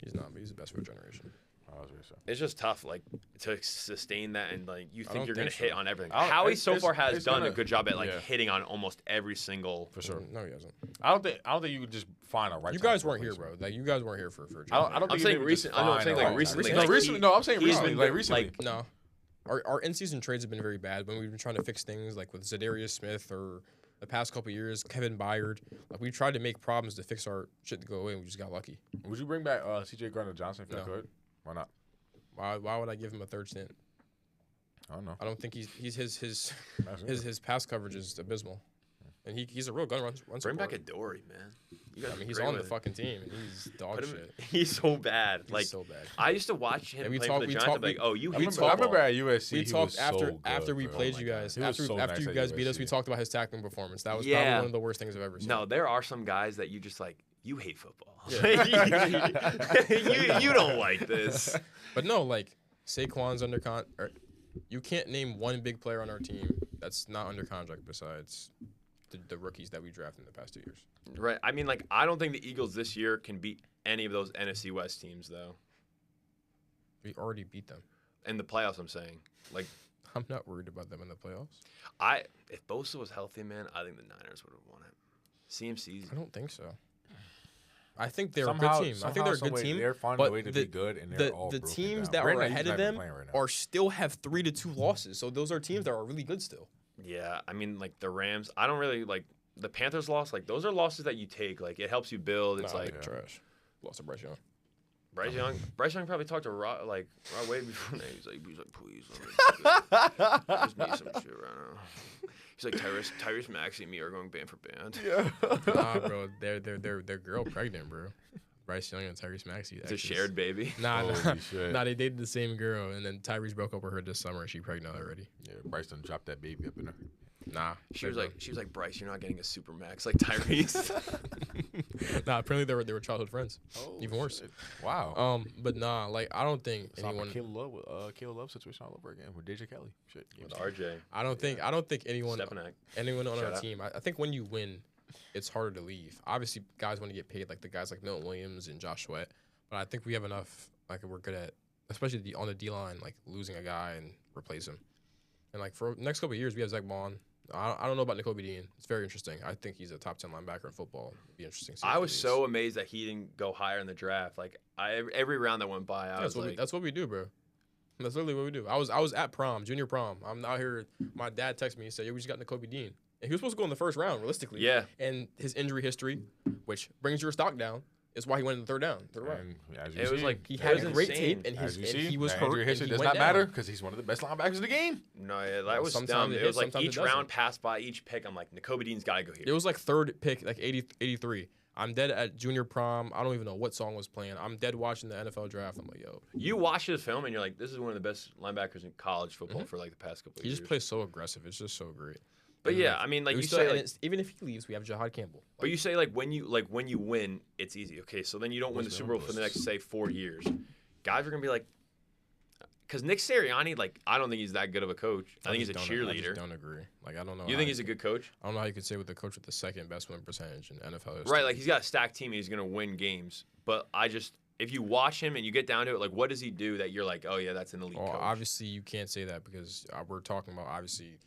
He's not, but he's the best for a generation. I was gonna say. it's just tough, like to sustain that, and like you I think don't you're gonna think hit so. on everything. I don't- Howie it's- so far it's- has it's done a gonna- good job at like yeah. hitting on almost every single. For sure. No, he hasn't. I don't think you could just find a right. You guys tackle weren't here, replacement. bro. Like you guys weren't here for. I don't I'm think saying you could just recent- I know, I'm find saying, a like, right recently, tackle. like, No, recently. No, I'm saying he's recently. been Like good, recently. like- No. Our in-season trades have been very bad when we've been trying to fix things, like with Zadarius Smith or the past couple years, Kevin Byard. Like we tried to make problems to fix our shit to go away, and we just got lucky. Would you bring back C.J. Gardner-Johnson if you No. could? Why not? Why would I give him a third stint? I don't know. I don't think his That's it. his pass coverage is abysmal, and he's a real gun run. Bring back a Dory, man. You guys I are me's great on the with it. fucking team, and he's dog Put him- shit. He's so bad. He's Like so bad. I used to watch him And we play talk- for the we Giants. talk- I'm like, oh, you I hate remember, I remember football. at USC. We he talked was after so after good, we bro. played Oh my you God. guys. He was After so after nice you at guys beat us, we USC. talked about his tackling performance. That was Yeah. probably one of the worst things I've ever seen. No, there are some guys that you just like. You hate football. Yeah. you don't like this. But no, like Saquon's under you can't name one big player on our team that's not under contract besides the rookies that we drafted in the past 2 years. Right. I mean, like, I don't think the Eagles this year can beat any of those NFC West teams, though. We already beat them. In the playoffs, I'm saying. Like, I'm not worried about them in the playoffs. if Bosa was healthy, man, I think the Niners would have won it. CMC's. I don't think so. I think they're Somehow- a good team. I think they're a some good way team. They're finding but a way to the- be good, and they're all the broken teams down. that Brandon are Ayuk's ahead not of even them playing right now. are still have 3-2 losses. So those are teams that are really good still. Yeah. I mean, like, the Rams, I don't really, like, the Panthers lost. Like, those are losses that you take. Like, it helps you build. It's Nah, like, they're trash. Lost to Bryce Young. Bryce Young probably talked to Rod way before that. He's like, please, I just need some shit right now. He's like, Tyrese Maxey and me are going band for band. Yeah. Nah, bro, their girl pregnant, bro. Bryce Young and Tyrese Maxey. It's a shared baby. Nah, Holy shit. nah, they dated the same girl, and then Tyrese broke up with her this summer, and she pregnant already. Yeah, Bryce done dropped that baby up in her. Nah, She was like, Bryce, you're not getting a super max like Tyrese. nah. Apparently they were childhood friends. Even worse. Shit. Wow. But nah, like I don't think It's like anyone. a Caleb Love situation all over again with Deja Kelly. Shit. With RJ. I don't think anyone Stepanak. on Shout our out. team. I think when you win, it's harder to leave. Obviously, guys want to get paid, like the guys like Milton Williams and Josh Sweat. But I think we have enough. Like we're good at, especially on the D line, like losing a guy and replace him. And like for the next couple of years, we have Zach Bond. I don't know about Nakobe Dean. It's very interesting. I think he's a top 10 linebacker in football. It'd be interesting. To see I what was he is. so amazed that he didn't go higher in the draft. Like every round that went by, I was like, that's what we do, bro. That's literally what we do. I was at prom, junior prom. I'm out here. My dad texted me and said, "Yo, we just got Nakobe Dean." And he was supposed to go in the first round, realistically. yeah. And his injury history, which brings your stock down, It's why he went in the third down. And as you It was see, like He it had was a great insane. tape, and as you see, he was that hurt. injury And history he does went not matter down. because he's one of the best linebackers in the game. No, yeah, that was Sometimes dumb. it It was hits, like sometimes each it round doesn't. passed by each pick. I'm like, Nakobe Dean's got to go here. It was like third pick, like 83. I'm dead at junior prom. I don't even know what song was playing. I'm dead watching the NFL draft. I'm like, yo. You watch his film and you're like, this is one of the best linebackers in college football for like the past couple of He years. just plays so aggressive. It's just so great. But And, yeah, I mean, like we you still- say, and like, it's- even if he leaves, we have Jahad Campbell. but you say like when you win, it's easy. Okay, so then you don't win the What's Super Bowl for the numbers? next say 4 years. Guys are gonna be like, because Nick Sirianni, like, I don't think he's that good of a coach. I think he's a I cheerleader. just don't agree. Like, I don't know. You think he's a good coach? I don't know how you could say with the coach with the second best win percentage in NFL history. Right, like he's got a stacked team and he's gonna win games. But if you watch him and you get down to it, like what does he do that you're like, oh yeah, that's an elite Well, coach? obviously you can't say that because we're talking about obviously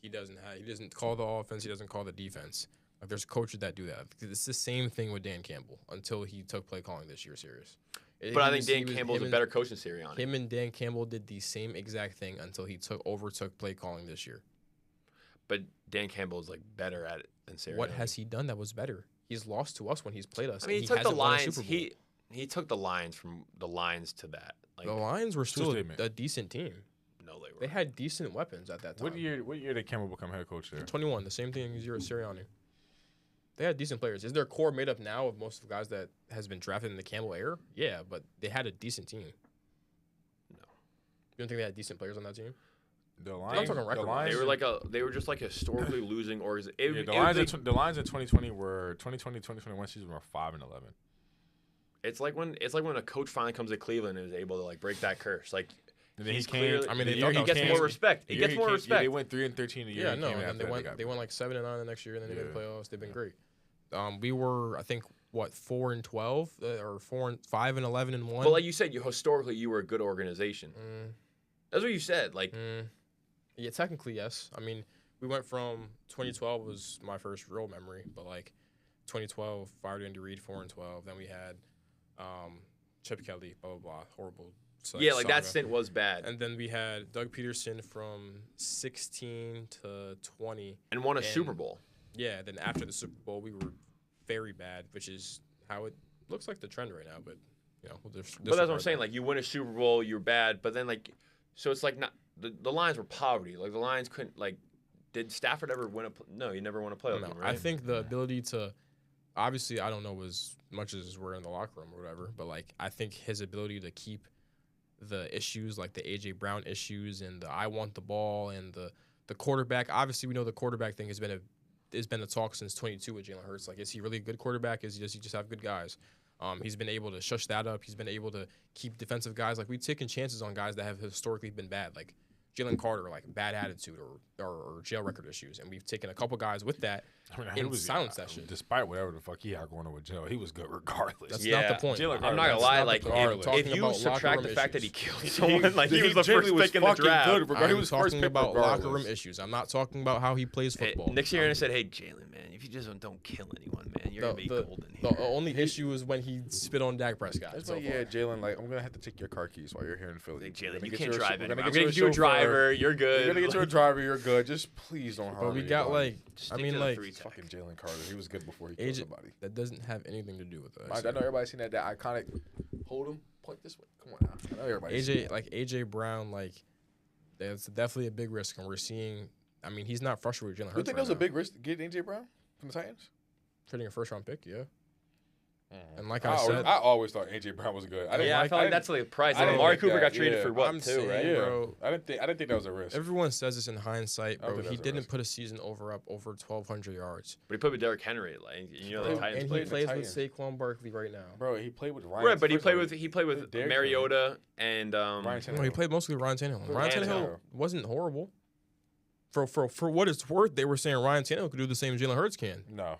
he doesn't call the offense, he doesn't call the defense. Like there's coaches that do that. It's the same thing with Dan Campbell until he took play calling this year serious. But I think Dan Campbell's a better coach than Sirianni. Him and Dan Campbell did the same exact thing until he overtook play calling this year. But Dan Campbell is like better at it than Sirianni. What has he done that was better? He's lost to us when he's played us. I mean, and he took the hasn't won a Lions. Super Bowl. He took the Lions from the Lions to that. Like, The Lions were still statement. a decent team. no, they were. They had decent weapons at that time. What year did Campbell become head coach there? 21, the same thing as your Sirianni. They had decent players. Is their core made up now of most of the guys that has been drafted in the Campbell era? Yeah, but they had a decent team. No. You don't think they had decent players on that team? The Lions. I'm talking record. They were just like a historically losing organization. Yeah, the Lions in 2020 were 2021 season were 5-11. It's like when a coach finally comes to Cleveland and is able to like break that curse. Like And then he's he came. clearly, I mean, they he thought that gets was more crazy. respect. He The year gets more came- respect. Yeah, they went 3-13 a year. Yeah, and no, came and then after that, they went got like 7-9 the next year, and then they made the Yeah. playoffs. They've been great. We were, I think, 4-12 or 5-11 and 1. But like you said, historically you were a good organization. That's what you said. Like Yeah, technically yes. I mean, we went from 2012 was my first real memory, but like 2012 fired Andy Reid 4-12. Then we had Chip Kelly, blah blah blah, horrible. yeah, like that saga. stint was bad. And then we had Doug Peterson from 16 to 20. And won a and- Super Bowl. Yeah, then after the Super Bowl, we were very bad, which is how it looks like the trend right now. But you know, we'll But that's what I'm disregard saying. that. Like you win a Super Bowl, you're bad, but then like, so it's like not the Lions were poverty. Like the Lions couldn't like. Did Stafford ever win no, he never won a playoff No, game, right? I think the ability to, obviously, I don't know as much as we're in the locker room or whatever, but like I think his ability to keep the issues like the AJ Brown issues and the I want the ball and the quarterback. Obviously, we know the quarterback thing has been a talk since 22 with Jalen Hurts. Like, is he really a good quarterback? Does he just have good guys? He's been able to shush that up. He's been able to keep defensive guys. Like, we've taken chances on guys that have historically been bad, like Jalen Carter, like bad attitude or jail record issues. And we've taken a couple guys with that and silenced that shit. Despite whatever the fuck he had going on with jail, he was good regardless. That's Yeah. not the point. Jalen I'm Carter, not gonna that's lie. not Like the point. I'm if talking you about subtract locker the room fact that he issues. killed someone, like he was the genuinely first pick in the fucking draft. good, regardless. He I'm was first talking pick about locker room regardless. issues. I'm not talking about how he plays Hey, football. Nick Sirianni said, "Hey Jalen, man, if you just don't kill anyone, man, you're gonna be golden here." The only issue is when he spit on Dak Prescott. That's so like, yeah, Jalen, like, I'm going to have to take your car keys while you're here in Philly. Like, Jalen, We're you gonna can't get drive we're anymore. gonna I'm get gonna get you a chauffeur. driver. You're good. You're going to get you a driver. You're good. Just please don't harm But we anybody. got like, Stick I to mean, the like three tech. Fucking Jalen Carter. He was good before he killed agent somebody. that doesn't have anything to do with I us. know everybody's seen that iconic hold him, point this way. Come on now. I know everybody's seen AJ Brown, like that's definitely a big risk, and we're seeing. I mean, he's not frustrated with Jalen Hurts. You think that was a big risk to get AJ Brown from the Titans? trading a first round pick? Yeah. And like I I said, always thought AJ Brown was good. Yeah, I felt like that's like the price. I Like didn't Amari think Cooper that, got traded yeah. for what I'm too, saying, right? yeah, bro. I didn't think that was a risk. everyone says this in hindsight, I don't bro. think He that's a didn't risk. put a season over 1,200 yards. But he played with Derrick Henry, like you know the Bro, Titans And he played. played plays the with Saquon Barkley right now. Bro, he played with Ryan. Right, but he first played of all, with Derrick Mariota and Ryan Tannehill. No, he played mostly with Ryan Tannehill. With Ryan Ryan Tannehill Tannehill. wasn't horrible. For what it's worth, they were saying Ryan Tannehill could do the same Jalen Hurts can. No.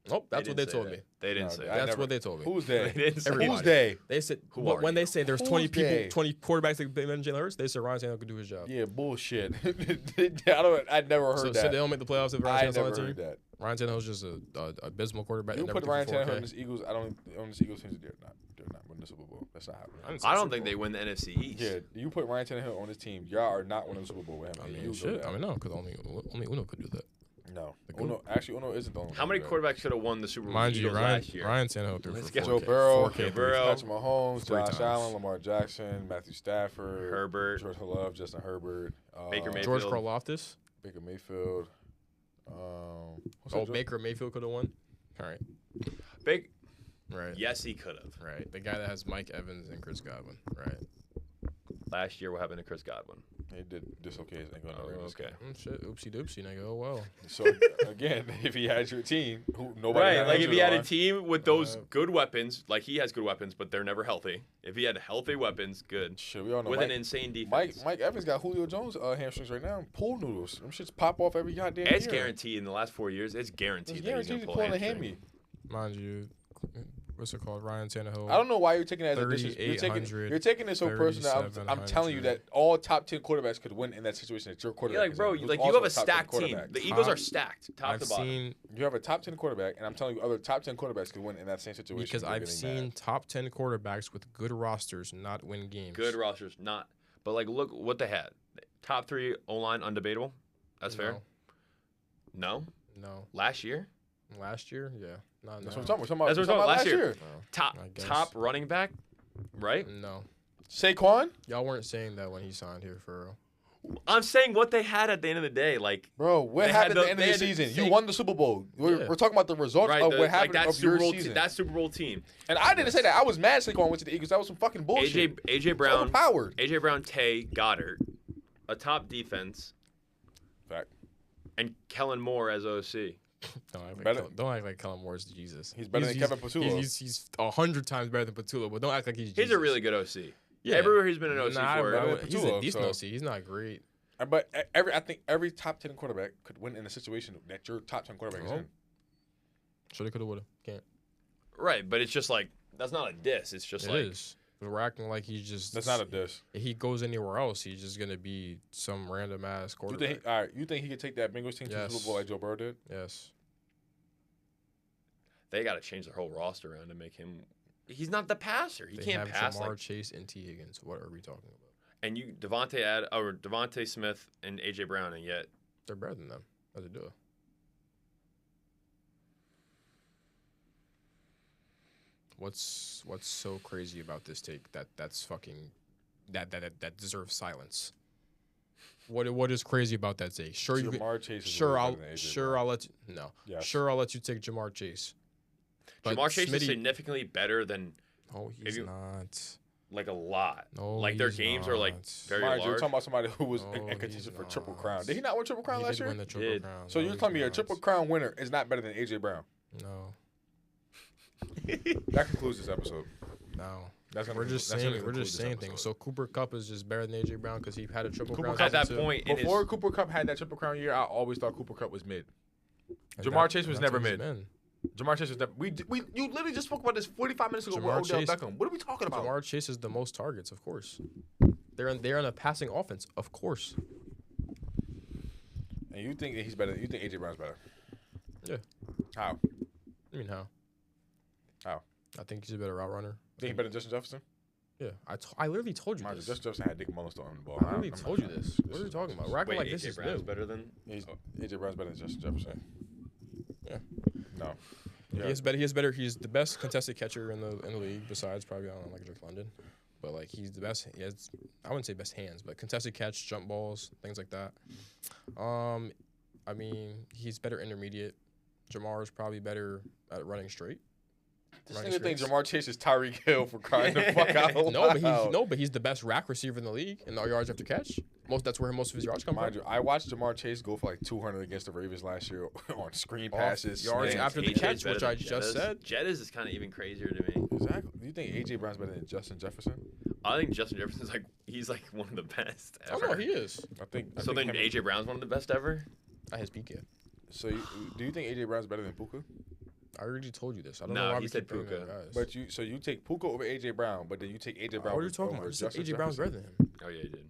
Nope, that's what they didn't say told that. me. They didn't No, say I that. That's never- what they told me. Who's They they? didn't say Everybody. Who's that. they? They said Who but are when you? they say there's Who's 20 people, they? 20 quarterbacks that better than Jalen Hurts, they said Ryan Tannehill could do his job. Yeah, bullshit. I never heard So that. they don't make the playoffs if I Ryan Tannehill's on never the heard team. that. Ryan Tannehill's just a abysmal quarterback. You that put never Ryan threw for Tannehill 4K. on this Eagles. On this Eagles team. They're not winning the Super Bowl. That's not happening. I don't think they win the NFC East. Yeah, you put Ryan Tannehill on this team. Y'all are not winning the Super Bowl with him. I You mean, know shit. that. I mean, no, because only Uno could do that. No. Uno isn't the only. How many quarterbacks could have won the Super Bowl Mind you, last year? Ryan Tannehill threw Let's for get 4K. Joe Burrow, 4K Patrick Mahomes, 3 Josh times. Allen, Lamar Jackson, Matthew Stafford, Herbert. George Love, Justin Herbert, Baker Mayfield. George Karlaftis. Baker Mayfield. Baker Mayfield could have won. All right. Right. Yes, he could have. Right. The guy that has Mike Evans and Chris Godwin. Right. Last year, what happened to Chris Godwin? He did dislocate his ankle. Okay. Shit. Oopsie doopsie, nigga. Oh, well. So, again, if he had your team, nobody Right, like if he had a team with those Uh, good weapons, like he has good weapons, but they're never healthy. If he had healthy weapons, good. Shit, we all know With an insane defense. Mike Evans got Julio Jones hamstrings right now. Pool noodles. Them shits pop off every goddamn year. It's guaranteed in the last 4 years. It's guaranteed. It's that he's guaranteed gonna to pull pull a a hammy. hamstring. Mind you, what's it called? Ryan Tannehill. I don't know why you're taking it as a disrespect. You're taking it so personal. I'm telling you that all top 10 quarterbacks could win in that situation that your quarterback. Yeah, like, bro, is in. like Who's you have also a top 10 stacked team. quarterback. The Eagles are stacked, top I've to bottom. seen You have a top 10 quarterback, and I'm telling you, other top 10 quarterbacks could win in that same situation. because You're I've getting seen mad. top 10 quarterbacks with good rosters not win games. Good rosters, not. But like, look what they had. Top 3 O-line, undebatable. That's fair. No. No. Last year, Last year, yeah. Not That's now. what I'm talking about. That's what I'm talking about, last year. No. I guess. top running back, right? No. Saquon, Y'all weren't saying that when he signed here for real. I'm saying what they had at the end of the day, like. bro, what They had happened the- at the end they of the had the season? You same- won the Super Bowl. We're Yeah. talking about the results Right, of the- what happened that of Super your Bowl season. that Super Bowl team. And I didn't say that. I was mad Saquon went to the Eagles. That was some fucking bullshit. AJ Brown, Overpowered. AJ Brown, Tay, Goddard, a top defense, Fact. and Kellen Moore as OC. Don't act like Kellen Moore's Jesus. He's better than Kevin Patullo. He's 100 times better than Patullo, but don't act like he's Jesus. He's a really good OC. Yeah. Everywhere he's been an OC Nah, for. bro, Patullo, he's a decent so- OC. He's not great. But I think every top 10 quarterback could win in a situation that your top 10 quarterback is in. Shoulda, coulda, woulda. Can't. Right, but it's just like that's not a diss. It's just It like is. But we're acting like he's just. That's not a diss. If he goes anywhere else, he's just gonna be some random ass You quarterback. think? All right. You think he could take that Bengals team to the Yes. Super Bowl like Joe Burrow did? Yes. they got to change their whole roster around to make him. He's not the passer. He They can't have pass. Jamar Like, Chase and T Higgins. What are we talking about? and you Devontae Smith and AJ Brown, and yet They're better than them as a duo. What's so crazy about this take that's fucking that deserves silence? What is crazy about that take? Sure, you Jamar Chase is sure way I'll better than AJ sure Brown. I'll let you no Yes. sure I'll let you take Jamar Chase. But Jamar Chase is Smitty- significantly better than No, he's not. like a lot. No, like their he's games are like not. very Mind you, you're large. talking about somebody who was No, in he's contention for Triple not. Crown. Did he not win Triple Crown He last did year? win the Triple Did. Crown. So No, you're he's telling me a not. Triple Crown winner is not better than AJ Brown? No, That concludes this episode. no. That's gonna We're just that's gonna saying conclude this things. episode. So Cooper Kupp is just better than AJ Brown because he had a Triple Cooper Crown. Kupp At that season too? point, in his, Before Cooper Kupp had that Triple Crown year, I always thought Cooper Kupp was mid. And Jamar Chase that's was never what he's mid. been. Jamar Chase was never. You literally just spoke about this 45 minutes ago Jamar with Odell Chase- Beckham. What are we talking about? Jamar Chase is the most targets, of course. They're in a passing offense, of course. And you think that he's better? You think AJ Brown's better? Yeah. How? I mean, how? How? I think he's a better route runner. Think he better than Justin Jefferson? Yeah, I literally told you Mind you, this. Justin Jefferson had Dick Mullins throwing the ball. I literally told you this. What are we talking about? We're acting wait, like this AJ is Brown's new. better than. AJ Brown's better than Justin Jefferson. Yeah. No. He is better. He is better. He's the best contested catcher in the league, besides probably I don't know, like Drake London, but like he's the best. He has, I wouldn't say best hands, but contested catch, jump balls, things like that. I mean, he's better intermediate. Jamar is probably better at running straight. This Running nigga think straights. Jamar Chase is Tyreek Hill for crying the fuck out No, but he's the best rack receiver in the league in the yards after catch. That's where most of his yards come Mind from. you, I watched Jamar Chase go for like 200 against the Ravens last year on screen Off passes. yards slants. after the AJ 's catch, better which than I just Jettas. said. Jettas is kind of even crazier to me. Exactly. Do you think AJ Brown's better than Justin Jefferson? I think Justin Jefferson's he's like one of the best Oh ever. no, he is. I think. So then AJ Brown's one of the best ever. At his peak, yeah. So do you think AJ Brown's better than Puka? I already told you this. I don't No, know why he we said keep bringing Puka. that, guys. But you take Puka over AJ Brown, but then you take AJ Brown. What are you talking over about? You said Justin AJ Brown's better Jefferson. than him. Oh yeah, he did.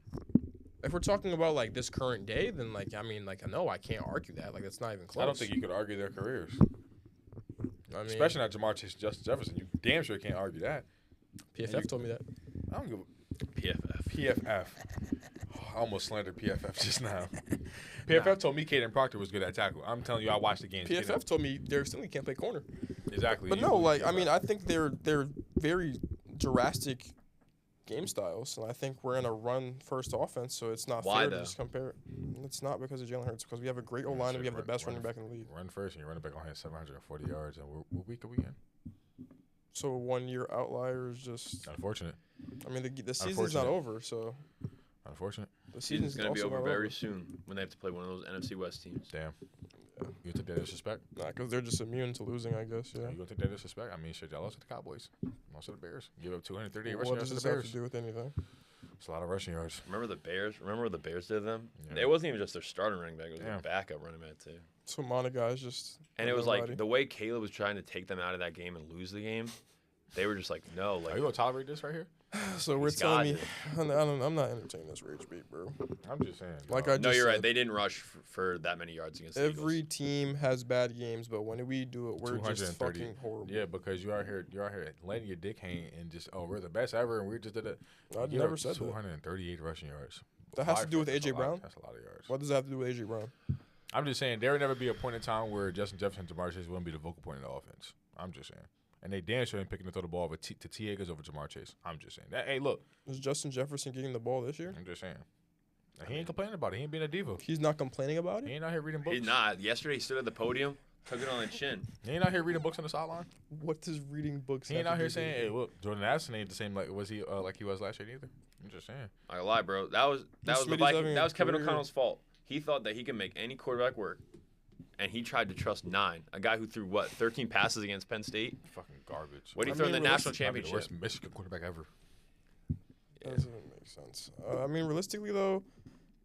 If we're talking about like this current day, then like I mean like no, I can't argue that. Like that's not even close. I don't think you could argue their careers, I mean, especially not Jamar Chase and Justin Jefferson. You damn sure can't argue that. PFF told me that. I don't give a PFF. PFF. Oh, I almost slandered PFF just now. PFF told me Caden Proctor was good at tackle. I'm telling you, I watched the games. PFF told me Derek Stingley can't play corner. Exactly. But no, like, I mean, I think they're very drastic game styles, and I think we're in a run-first offense, so it's not fair to just compare it. It's not because of Jalen Hurts, because we have a great O-line and we have the best running back in the league. Run first, and your running back only has 740 yards, and what week are we in? So a one-year outlier is just unfortunate. I mean, the season's not over, so. Unfortunate. The season's going to be over not very soon when they have to play one of those NFC West teams. Damn. Yeah. You take that disrespect? Nah, because they're just immune to losing, I guess, yeah. You going to take that disrespect? I mean, shit, y'all lost to the Cowboys. Lost to the Bears. Give up 238 rushing What yards does to the this Bears. have to do with anything? It's a lot of rushing yards. Remember the Bears? Remember what the Bears did to them? Yeah. It wasn't even just their starting running back. It was their backup running back, too. So Monica is just. And it was like the way Caleb was trying to take them out of that game and lose the game, they were just like, no. Like, are you going to tolerate this right here? So we're telling me, I'm not entertaining this rage beat, bro. I'm just saying. Like I just you're said, right. They didn't rush for that many yards against the every Eagles. team has bad games, but when we do it, we're just fucking horrible. Yeah, because you're out here letting your dick hang and just we're the best ever, and we just did it. I never said 238 rushing yards. That has to do with AJ Brown. That's a lot of yards. What does that have to do with AJ Brown? I'm just saying there would never be a point in time where Justin Jefferson and Jamar Chase wouldn't be the vocal point of the offense. I'm just saying. And they damn sure ain't picking to throw the ball to T. Akers over Jamar Chase. I'm just saying. Hey, look. Is Justin Jefferson getting the ball this year? I'm just saying. He ain't complaining about it. He ain't being a diva. He's not complaining about it? He ain't out here reading books. He's not. Yesterday he stood at the podium, took it on the chin. He ain't out here reading books on the sideline. What does reading books He ain't out here saying, hey, look, Jordan Addison ain't the same like he was last year either. I'm just saying. I lie, bro. That was the Viking. That was Kevin O'Connell's fault. He thought that he could make any quarterback work. And he tried to trust 9, a guy who threw 13 passes against Penn State. Fucking garbage. What did he throw in the national championship? The worst Michigan quarterback ever. Yeah. Doesn't make sense. I mean, realistically though,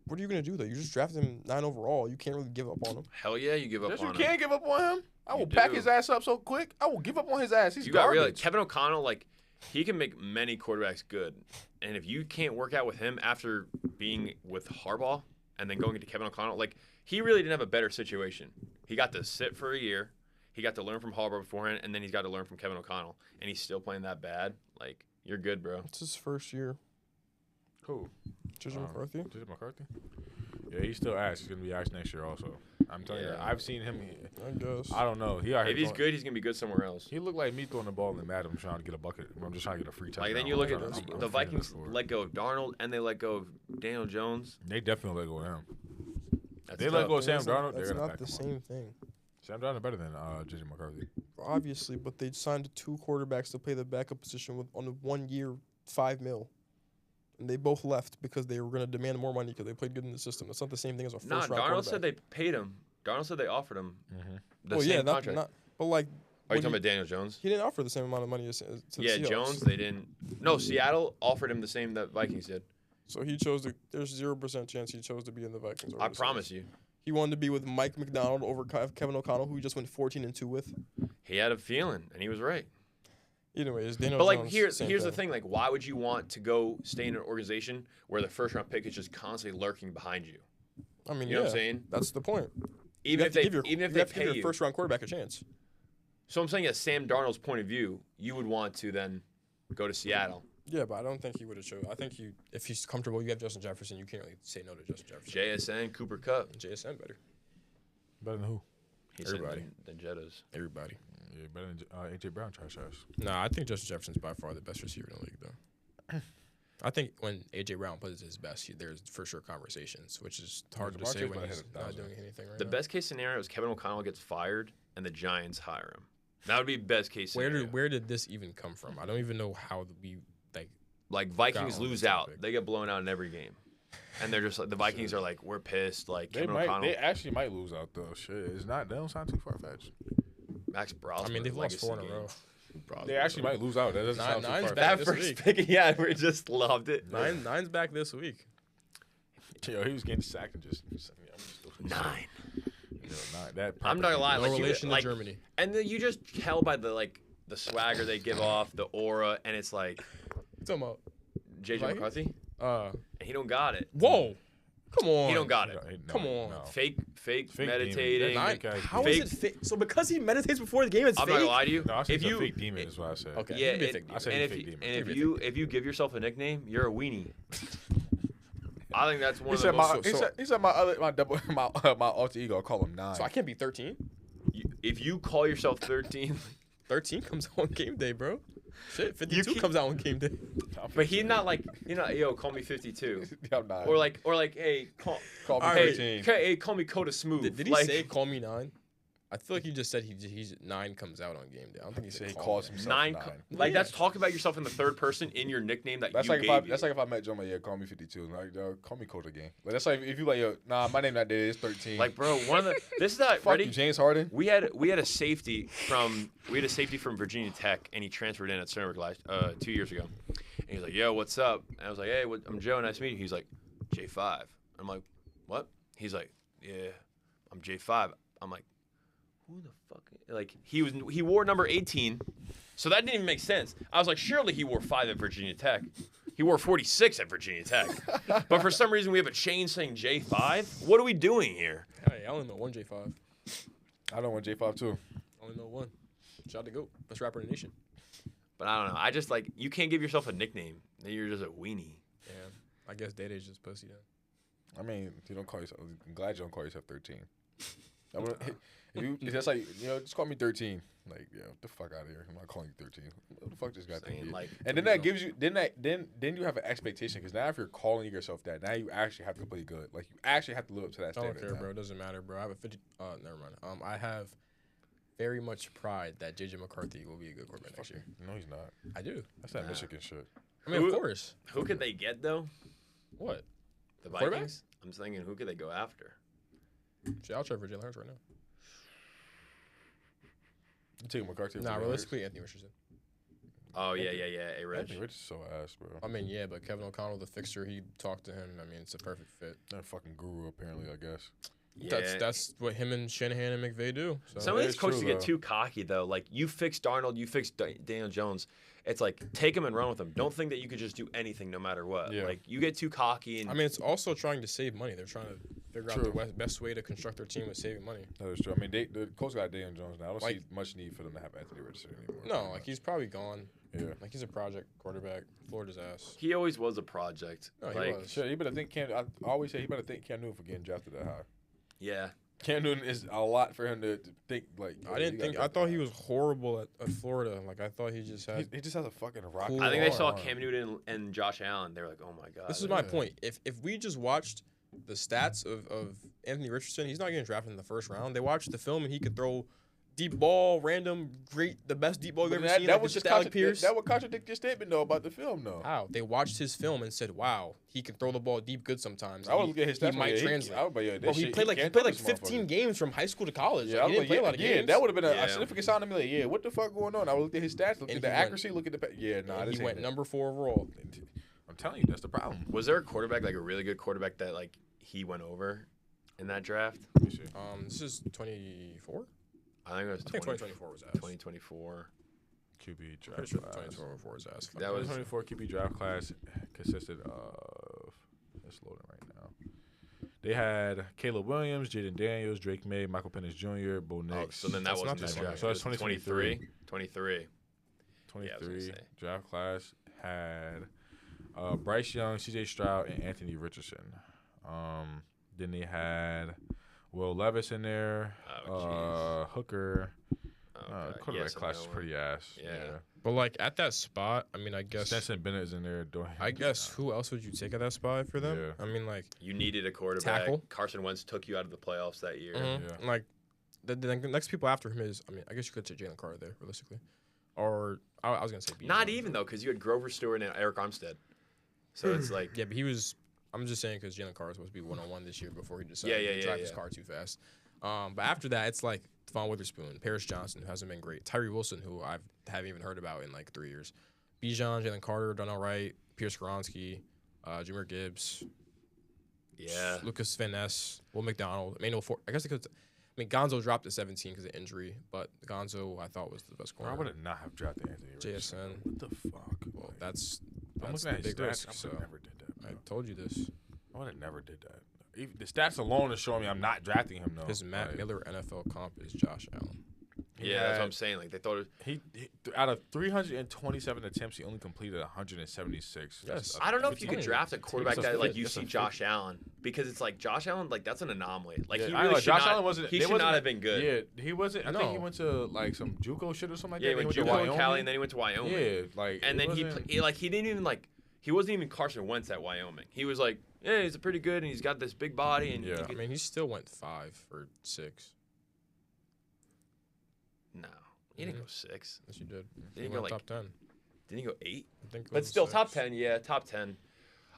what are you gonna do though? You just drafted him 9 overall. You can't really give up on him. Hell yeah, you give up on him. You can't give up on him. I will pack his ass up so quick. I will give up on his ass. He's garbage. Kevin O'Connell, he can make many quarterbacks good. And if you can't work out with him after being with Harbaugh and then going into Kevin O'Connell, he really didn't have a better situation. He got to sit for a year. He got to learn from Harbaugh beforehand, and then he's got to learn from Kevin O'Connell. And he's still playing that bad. You're good, bro. It's his first year. Cool. JJ McCarthy? JJ McCarthy? Yeah, he's still ass. He's going to be ass next year also. I'm telling you, I've seen him. I guess. I don't know. If he's good, he's going to be good somewhere else. He looked like me throwing the ball in Madden trying to get a bucket. I'm just trying to get a free touchdown. Then you look at the Vikings let go of Darnold, and they let go of Daniel Jones. They definitely let go of him. They let go of Sam Darnold. That's not the same thing. Sam Darnold better than JJ McCarthy. Obviously, but they signed 2 quarterbacks to play the backup position on a 1-year, $5 million. And they both left because they were going to demand more money because they played good in the system. That's not the same thing as a first-round quarterback. Darnold said they paid him. Darnold said they offered him the same contract. But are you talking about Daniel Jones? He didn't offer the same amount of money to the Seahawks. Jones, they didn't. No, Seattle offered him the same that Vikings did. So he chose to. There's 0% chance he chose to be in the Vikings. I promise you. He wanted to be with Mike McDonald over Kevin O'Connell, who he just went 14-2 with. He had a feeling, and he was right. Anyways, Daniel Jones. But here's the thing. Why would you want to go stay in an organization where the first-round pick is just constantly lurking behind you? I mean, you know what I'm saying? That's the point. Even if they pay give your first-round quarterback a chance. So I'm saying, at Sam Darnold's point of view, you would want to then go to Seattle. Yeah, but I don't think he would have chosen. I think if he's comfortable, you have Justin Jefferson. You can't really say no to Justin Jefferson. JSN, Cooper Kupp. JSN better. Better than who? Everybody. Than Jettas. Everybody. Yeah, better than AJ Brown, trash ass. Nah, I think Justin Jefferson's by far the best receiver in the league, though. I think when AJ Brown plays his best, there's for sure conversations, which is hard to say when he's not doing anything right now. The best case scenario is Kevin O'Connell gets fired and the Giants hire him. That would be best case scenario. Where did this even come from? I don't even know how we Vikings lose out. They get blown out in every game. And they're just the Vikings are we're pissed. Kevin O'Connell. They actually might lose out though. Shit, it's not. They don't sound too far fetched. Max Brosnan. I mean, they've lost 4 in a row. They actually might lose out. That doesn't sound too far. That first pick, we just loved it. Nine's back this week. Yo, he was getting sacked and just 9. I'm not gonna lie. No relation to Germany. And then you just tell by the swagger they give off, the aura, and it's like. Talking about JJ McCarthy. And he don't got it. Whoa. Come on. He don't got it. Come on. No. Fake meditating. How is it fake? So because he meditates before the game, it's fake? I'm not gonna lie to you. No, I said he's a fake demon is what I said. Okay. Yeah, I said he's a fake demon. And if you give yourself a nickname, you're a weenie. I think that's one He of the said most. he said my alter ego. I call him 9. So I can't be 13. If you call yourself 13, 13 comes out on game day, bro. Shit, 52 comes out on game day. but he's not like yo, call me 52, I'm not. or like hey, call Call me hey, 13. hey, call me Coda Smooth. Did he like, say call me 9? I feel like he just said he's 9 comes out on game day. I don't think he said He call calls me himself 9? 9. Like Yeah. that's talking about yourself in the third person in your nickname that That's you like gave if I, you. that's like if I met Joe, like, yeah, call me 52. Like, yo, call me Coda Gang. Like, that's like if you like, yo, nah, my name that day is 13. Like, bro, one of the this is not fuck ready. you, James Harden. We had a safety from Virginia Tech, and he transferred in at Stony Brook 2 years ago. And he's like, "Yo, what's up?" And I was like, "Hey, I'm Joe. Nice to meet you." He's like, "J5." I'm like, "What?" He's like, "Yeah, I'm J5." I'm like, "Who the fuck?" Like he wore number 18, so that didn't even make sense. I was like, "Surely he wore 5 at Virginia Tech." He wore 46 at Virginia Tech, but for some reason we have a chain saying J5. What are we doing here? Hey, I only know one J5. I don't want J5 too. I only know one. Shout out to GOAT, best rapper in the nation. But I don't know. I just like you can't give yourself a nickname. Then you're just a weenie. Yeah, I guess Day-Day's just pussy then. I mean, you don't call yourself. I'm glad you don't call yourself 13. If that's like, just call me 13. Like, yeah, what the fuck out of here. I'm not calling you 13. What the fuck this guy think? Like, And then that gives you, then you have an expectation because now if you're calling yourself that, now you actually have to play good. Like you actually have to live up to that I standard. don't care, now. bro. It doesn't matter, bro. I have a 50. Never mind. I have very much pride that JJ McCarthy will be a good quarterback next year. No, he's not. I do. That's that Michigan shit. I mean, of course. Who could they get though? What? The Quarterback? Vikings. I'm just thinking, who could they go after? Shit, I'll try for Jalen Hurts right now. You take McCarthy. Nah, realistically, Anthony Richardson. Oh yeah. A Rich. Anthony Rich is so ass, bro. I mean, yeah, but Kevin O'Connell, the fixture, he talked to him. I mean, it's a perfect fit. That fucking guru, apparently, I guess. Yeah. That's what him and Shanahan and McVay do. So. Some of That these is coaches true, get though. too cocky though. Like you fix Darnold, you fix Daniel Jones. It's like take him and run with him. Don't think that you could just do anything no matter what. Yeah. Like you get too cocky and I mean, it's also trying to save money. They're trying to figure out True. the best way to construct their team with saving money. That is true. I mean, the Colts got Daniel Jones now. I don't Like- see much need for them to have Anthony Richardson anymore. No, like he's probably gone. Yeah. Like he's a project quarterback. Florida's ass. he always was a project. No, he like was. Sure, he better think Cam. I always say he better think Cam Newton for getting drafted that high. yeah. Cam Newton is a lot for him to think like. I didn't think. I thought he was horrible at Florida. Like I thought he just had. He just has a fucking rock. Cool. I think they saw arm. Cam Newton and Josh Allen. They were like, oh my god. This is my point. If we just watched the stats of Anthony Richardson, he's not getting drafted in the first round. They watched the film and he could throw deep ball, random, the best deep ball you've ever seen. That like was just just Alec Pierce. that would contradict your statement though about the film though. How? They watched his film and said, "Wow, he can throw the ball deep good sometimes." I would look at his stats. He might translate. I would be, yeah, Bro, he played like 15 games from high school to college. Yeah, Like, he didn't play a lot of yeah, games. that would have been Yeah. a significant sign to me. Like, yeah, what the fuck going on? I would look at his stats, look And at the he went- accuracy, look at the yeah. Nah, And this he ain't went it. number 4 overall. I'm telling you, that's the problem. Was there a quarterback, like a really good quarterback that like he went over in that draft? Let me see. This is 24. I think it was I think 2024 was ass. 2024. QB draft Pretty sure class. 2024 was ass. That was 2024 QB draft class consisted of. It's loading right now. They had Caleb Williams, Jaden Daniels, Drake May, Michael Penix Jr., Bo Nix. Oh, so then that That's wasn't not this that draft. So that's It was 2023. 23. 23 say. draft class had Bryce Young, CJ Stroud, and Anthony Richardson. Then they had Will Levis in there, Oh, Hooker. Okay. Quarterback Yes and class no is one. pretty ass. Yeah. But like at that spot, I mean, I guess Stetson Bennett is in there. I guess who else would you take at that spot for them? Yeah. I mean, like You needed a quarterback. Tackle. Carson Wentz took you out of the playoffs that year. Yeah. like the next people after him is, I mean, I guess you could take Jalen Carter there realistically, or I was gonna say Bijan. Not even though, because you had Grover Stewart and Eric Armstead. So it's like Yeah, but he was. I'm just saying because Jalen Carter was supposed to be 1-on-1 this year before he decided Yeah, to drive his yeah. car too fast. But after that, it's like Devon Witherspoon, Paris Johnson, who hasn't been great, Tyree Wilson, who I haven't even heard about in like 3 years, Bijan, Jalen Carter, done all right, Pierce Skoronsky, Jameer Gibbs, yeah. Lucas Van Ness, Will McDonald. Emmanuel Ford. I guess because Gonzo dropped to 17 because of injury, but Gonzo I thought was the best I corner. would not have drafted Anthony Richardson. JSN. What the fuck? Well, that's I'm the looking at his big stats. risk. I So would never did that. I Bro. told you this. I would have never did that. Even the stats alone is showing me I'm not drafting him though. His Matt Like, Miller NFL comp is Josh Allen. he Yeah, that's had- what I'm saying. Like they thought it He out of 327 attempts, he only completed 176. Yes. I don't know if you could 15. draft a quarterback That's a that like fit. you That's a see fit. Josh Allen because it's like Josh Allen like that's an anomaly. Like Yeah, he I really know, should Josh not. Allen wasn't. He they should wasn't not that- have been good. Yeah, he wasn't. I think he No. went to like some JUCO shit or something like Yeah, that. he went to JUCO in Wyoming. Cali, and then he went to Wyoming. Yeah, like And it then wasn't- he didn't even like he wasn't even Carson Wentz at Wyoming. He was like, yeah, he's pretty good and he's got this big body and Yeah. he I could, mean, he still went 5 or 6. no, he didn't go 6. Yes, you did. He He didn't go went like top 10. didn't he go 8? I think. it But was still 6. top 10, yeah, top 10.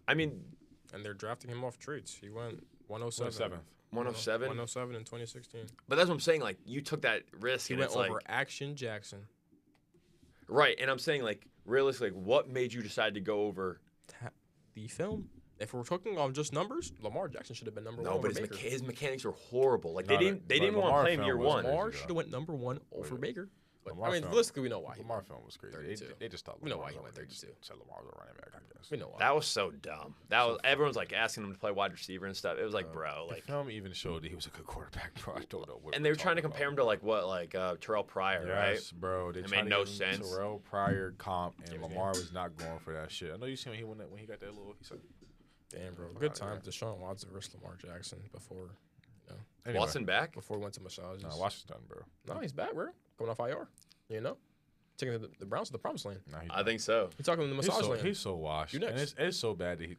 I mean, And they're drafting him off traits. He went 107. 7th. 107. 107 in 2016. But that's what I'm saying. Like you took that risk He and went it's over like Action Jackson. right. And I'm saying like realistically, like, what made you decide to go over? The film. If we're talking on just numbers, Lamar Jackson should have been number 1 No, over but Baker. his mechanics are horrible. Like No, they didn't but want to Lamar play him film year was one. crazy. Lamar though. should have went number 1 over yeah. Baker. But, Lamar I mean, film- realistically, we know why. Lamar film was crazy. 32. They just thought We know Lamar why he was went running- they just 32. said Lamar was a running back, I guess. We know why. That was so dumb. That was everyone's like asking him to play wide receiver and stuff. It was like, bro, The like, film even showed that he was a good quarterback, bro. I don't know what. and they were trying to compare him to like what, like Terrell Pryor, right? Yes, bro. They It tried made to no give him sense. Terrell Pryor comp, and Give us Lamar was not going for that shit. I know you seen when he got that little. He said, Damn, bro. Fuck Good outta time. here. Deshaun Watson versus Lamar Jackson before anyway, Watson back? he went to massages. No, Watson's done, bro. No, he's back, bro. Coming off IR. You know? Taking the Browns to the promised land. Nah, I think so. He's talking to the massage land. He's so washed. You And next. it's so bad that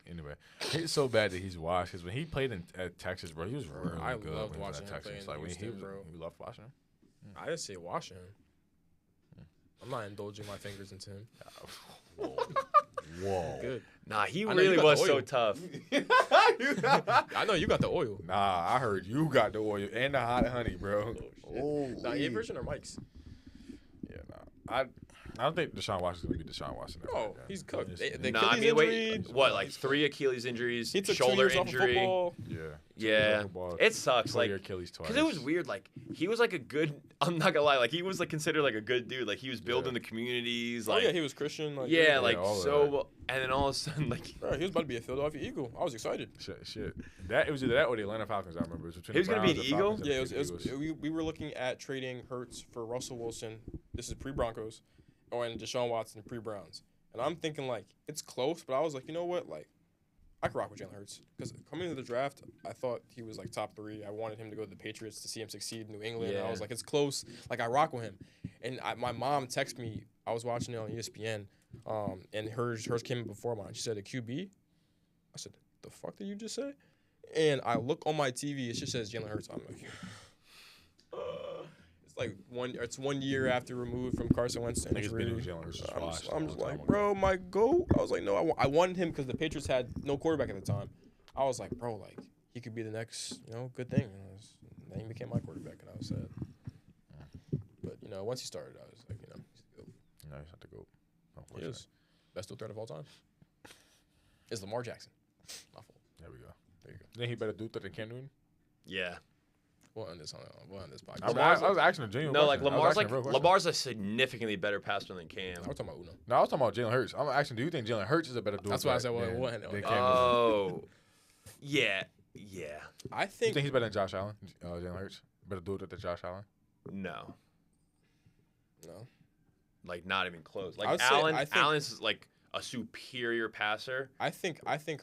it's so bad that he's washed. Because when he played at Texas, bro, he was really I good. loved when he was watching at him Texas. play in Like when Houston, bro. You loved watching him. I didn't say washing him. I'm not indulging my fingers into him. Whoa. Good. Nah, he I know really you got was the so oil. tough. I know you got the oil. Nah, I heard you got the oil and the hot honey, bro. Oh, Now, E version or Mike's? yeah, nah. I don't think Deshaun Watson's gonna be Deshaun Watson. ever Oh, again. he's cooked. It's- The Nah, I Achilles mean, wait, injury. what, like 3 Achilles injuries, He took 2 shoulder years off of injury. football. Yeah. Yeah, it sucks. Tore Like, your Achilles twice. because it was weird. Like, he was like a good. I'm not gonna lie. Like, he was like considered like a good dude. Like, he was building the communities. Oh, Like, yeah, he was Christian. Like, yeah, like all of so. And then all of a sudden, like, Bro, he was about to be a Philadelphia Eagle. I was excited. Shit. That it was either that or the Atlanta Falcons. I remember. It was between He was the gonna be Browns, an the Eagle? Falcons, Yeah, and it was. the Eagles. We were looking at trading Hurts for Russell Wilson. This is pre-Broncos, and Deshaun Watson pre-Browns. And I'm thinking like it's close, but I was like, you know what, like I could rock with Jalen Hurts because coming into the draft, I thought he was like top 3. I wanted him to go to the Patriots to see him succeed in New England. And I Yeah. was like, it's close. Like I rock with him. And my mom texted me. I was watching it on ESPN, and hers came in before mine. She said a QB. I said, the fuck did you just say? And I look on my TV. It just says Jalen Hurts. I'm like, it's like it's 1 year after removed from Carson Wentz Niggas been injury. with Jalen Hurts. I'm just like, bro, my GOAT. I was like, no, I wanted him because the Patriots had no quarterback at the time. I was like, bro, like he could be the next, good thing. And then he became my quarterback, and I was sad. But once he started, I was like, he's the GOAT. No, he's not the GOAT. He is best dual threat of all time. Is Lamar Jackson? My fault. There we go. There you go. Then he better do that than Cam Newton. yeah. We'll end this podcast. I was asking a genuine No, like question. I was Lamar's asking a real question. Lamar's a significantly better passer than Cam. I was talking about Uno. No, I was talking about Jalen Hurts. I'm asking, do you think Jalen Hurts is a better dual That's why I threat said, well, than- what- than okay. Cam Newton? Oh, yeah. I You think think he's better than Josh Allen? Jalen Hurts better dual threat than Josh Allen? No, no. like not even close. I Like would say- Allen, I think- Allen's like a superior passer. I think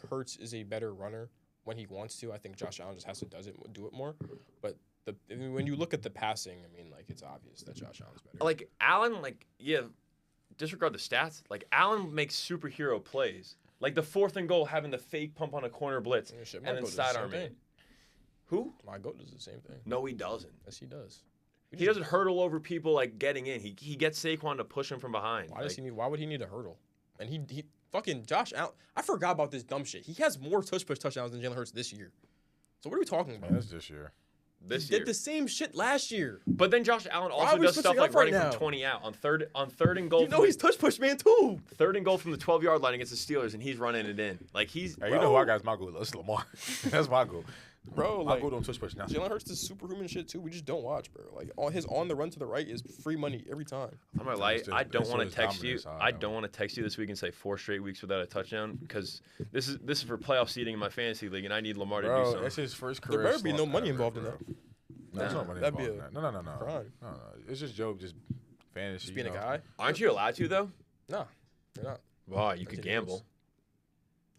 Hurts is a better runner when he wants to. I think Josh Allen just has to do it more. But when you look at the passing, I mean, like it's obvious that Josh Allen's better. Like Allen, like yeah, disregard the stats. Like Allen makes superhero plays. Like the 4th and goal, having the fake pump on a corner blitz Yeah, shit, and then Marco does the same sidearm thing. it. Who? My GOAT does the same thing. No, he doesn't. Yes, he does. He doesn't hurdle over people like getting in. He gets Saquon to push him from behind. Why does he need? Why would he need a hurdle? And he fucking Josh Allen. I forgot about this dumb shit. He has more touchdowns than Jalen Hurts this year. So what are we talking about? Man, that's this year. this he year? did the same shit last year. But then Josh Allen Why also are we does stuff switching like up right running now? from 20 out on third and goal. You know he's touch push man too. 3rd and goal from the 12-yard line against the Steelers, and he's running it in. Like he's Hey, you know who I got as my goal? That's Lamar. That's my goal. Bro, My like goal don't touch push now. Jalen Hurts does superhuman shit too. We just don't watch, bro. Like his on the run to the right is free money every time. I'm gonna lie. It's I don't just want to his text you. dominance, I don't want to text you this week and say 4 straight weeks without a touchdown because this is for playoff seeding in my fantasy league, and I need Lamar to do Bro, something. that's his first There career. better be no slump money ever, involved in bro. that. No, there's no money That'd be involved in that. No. crime. No. It's just Joe just fantasy. Just being a guy. Aren't you allowed to though? No, you're not. Wow, you could gamble.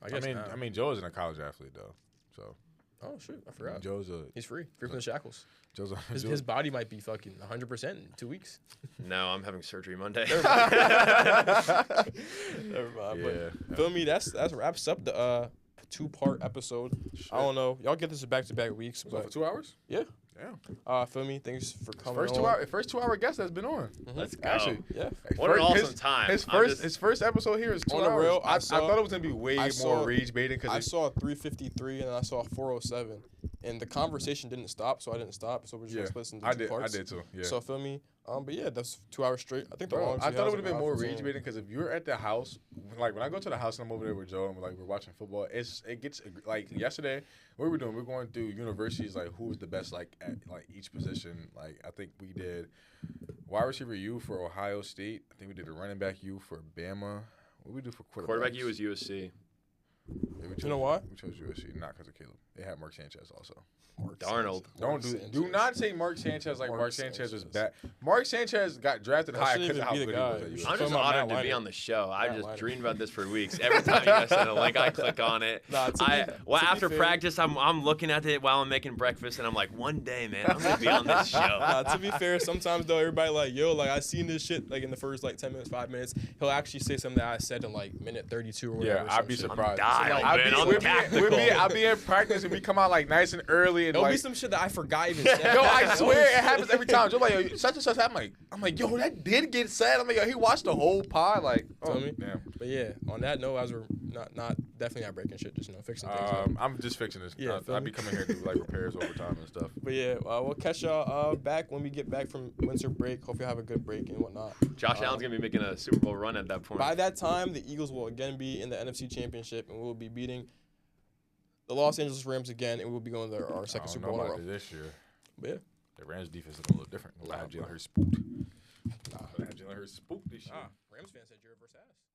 I guess. I mean, Joe isn't a college athlete though, so. Oh shoot, I forgot. He's free from the shackles. His body might be fucking 100% in 2 weeks. No, I'm having surgery Monday. Never mind. Yeah. But feel me, that wraps up the 2-part episode. Shit. I don't know. Y'all get this back-to-back weeks, but for 2 hours? Yeah. Yeah. Feel me? Thanks for coming. First 2 hour guest that's been on. Let's go. Actually, yeah. What an awesome time. His first episode here is 2 hours. On the real, I thought it was gonna be way more rage baiting because I saw 353 and then I saw 407, and the conversation didn't stop, so I didn't stop. So we're just gonna split this into 2 parts. I did too. Yeah. So feel me? But yeah, that's 2 hours straight. I think I thought it would have been more rage baiting because if you're at the house, like when I go to the house and I'm over there with Joe and we're watching football, it gets like yesterday. What we're doing, we're going through universities like who was the best like at like each position. Like I think we did wide receiver U for Ohio State. I think we did a running back U for Bama. What we do for quarterback U was USC. Yeah, you know why? We chose USC, not because of Caleb. They had Mark Sanchez also. Darnold. Do not say Mark Sanchez like Mark Sanchez was bad. Mark Sanchez got drafted high because of how good he was. I'm just honored to be on the show. I just dreamed about this for weeks. Every time you guys send a link, I click on it. After practice, I'm looking at it while I'm making breakfast, and I'm like, one day, man, I'm gonna be on this show. To be fair, sometimes though, everybody like, yo, like I seen this shit like in the first like 10 minutes, 5 minutes. He'll actually say something that I said in like minute 32 or whatever. Yeah, I'd be surprised. I'll be in practice and we come out like nice and early. And there'll like, be some shit that I forgot even said. Yo, I swear it happens every time. Joe like, yo, such and such. I'm like, yo, that did get said. I'm like, yo, he watched the whole pod. Like, oh, damn. But yeah, on that note, as we're definitely not breaking shit, just fixing things. I'm just fixing this. Yeah, I'll be coming here to do like repairs over time and stuff. But yeah, we'll catch y'all back when we get back from winter break. Hope you have a good break and whatnot. Josh Allen's gonna be making a Super Bowl run at that point. By that time, the Eagles will again be in the NFC Championship, and we will be beating the Los Angeles Rams again, and we'll be going to our second Super Bowl in a row. This year. But yeah. The Rams defense is a little different. We'll have Jalen Hurts spooked. Jalen Hurts spooked this year. Rams fans said you're versus ass.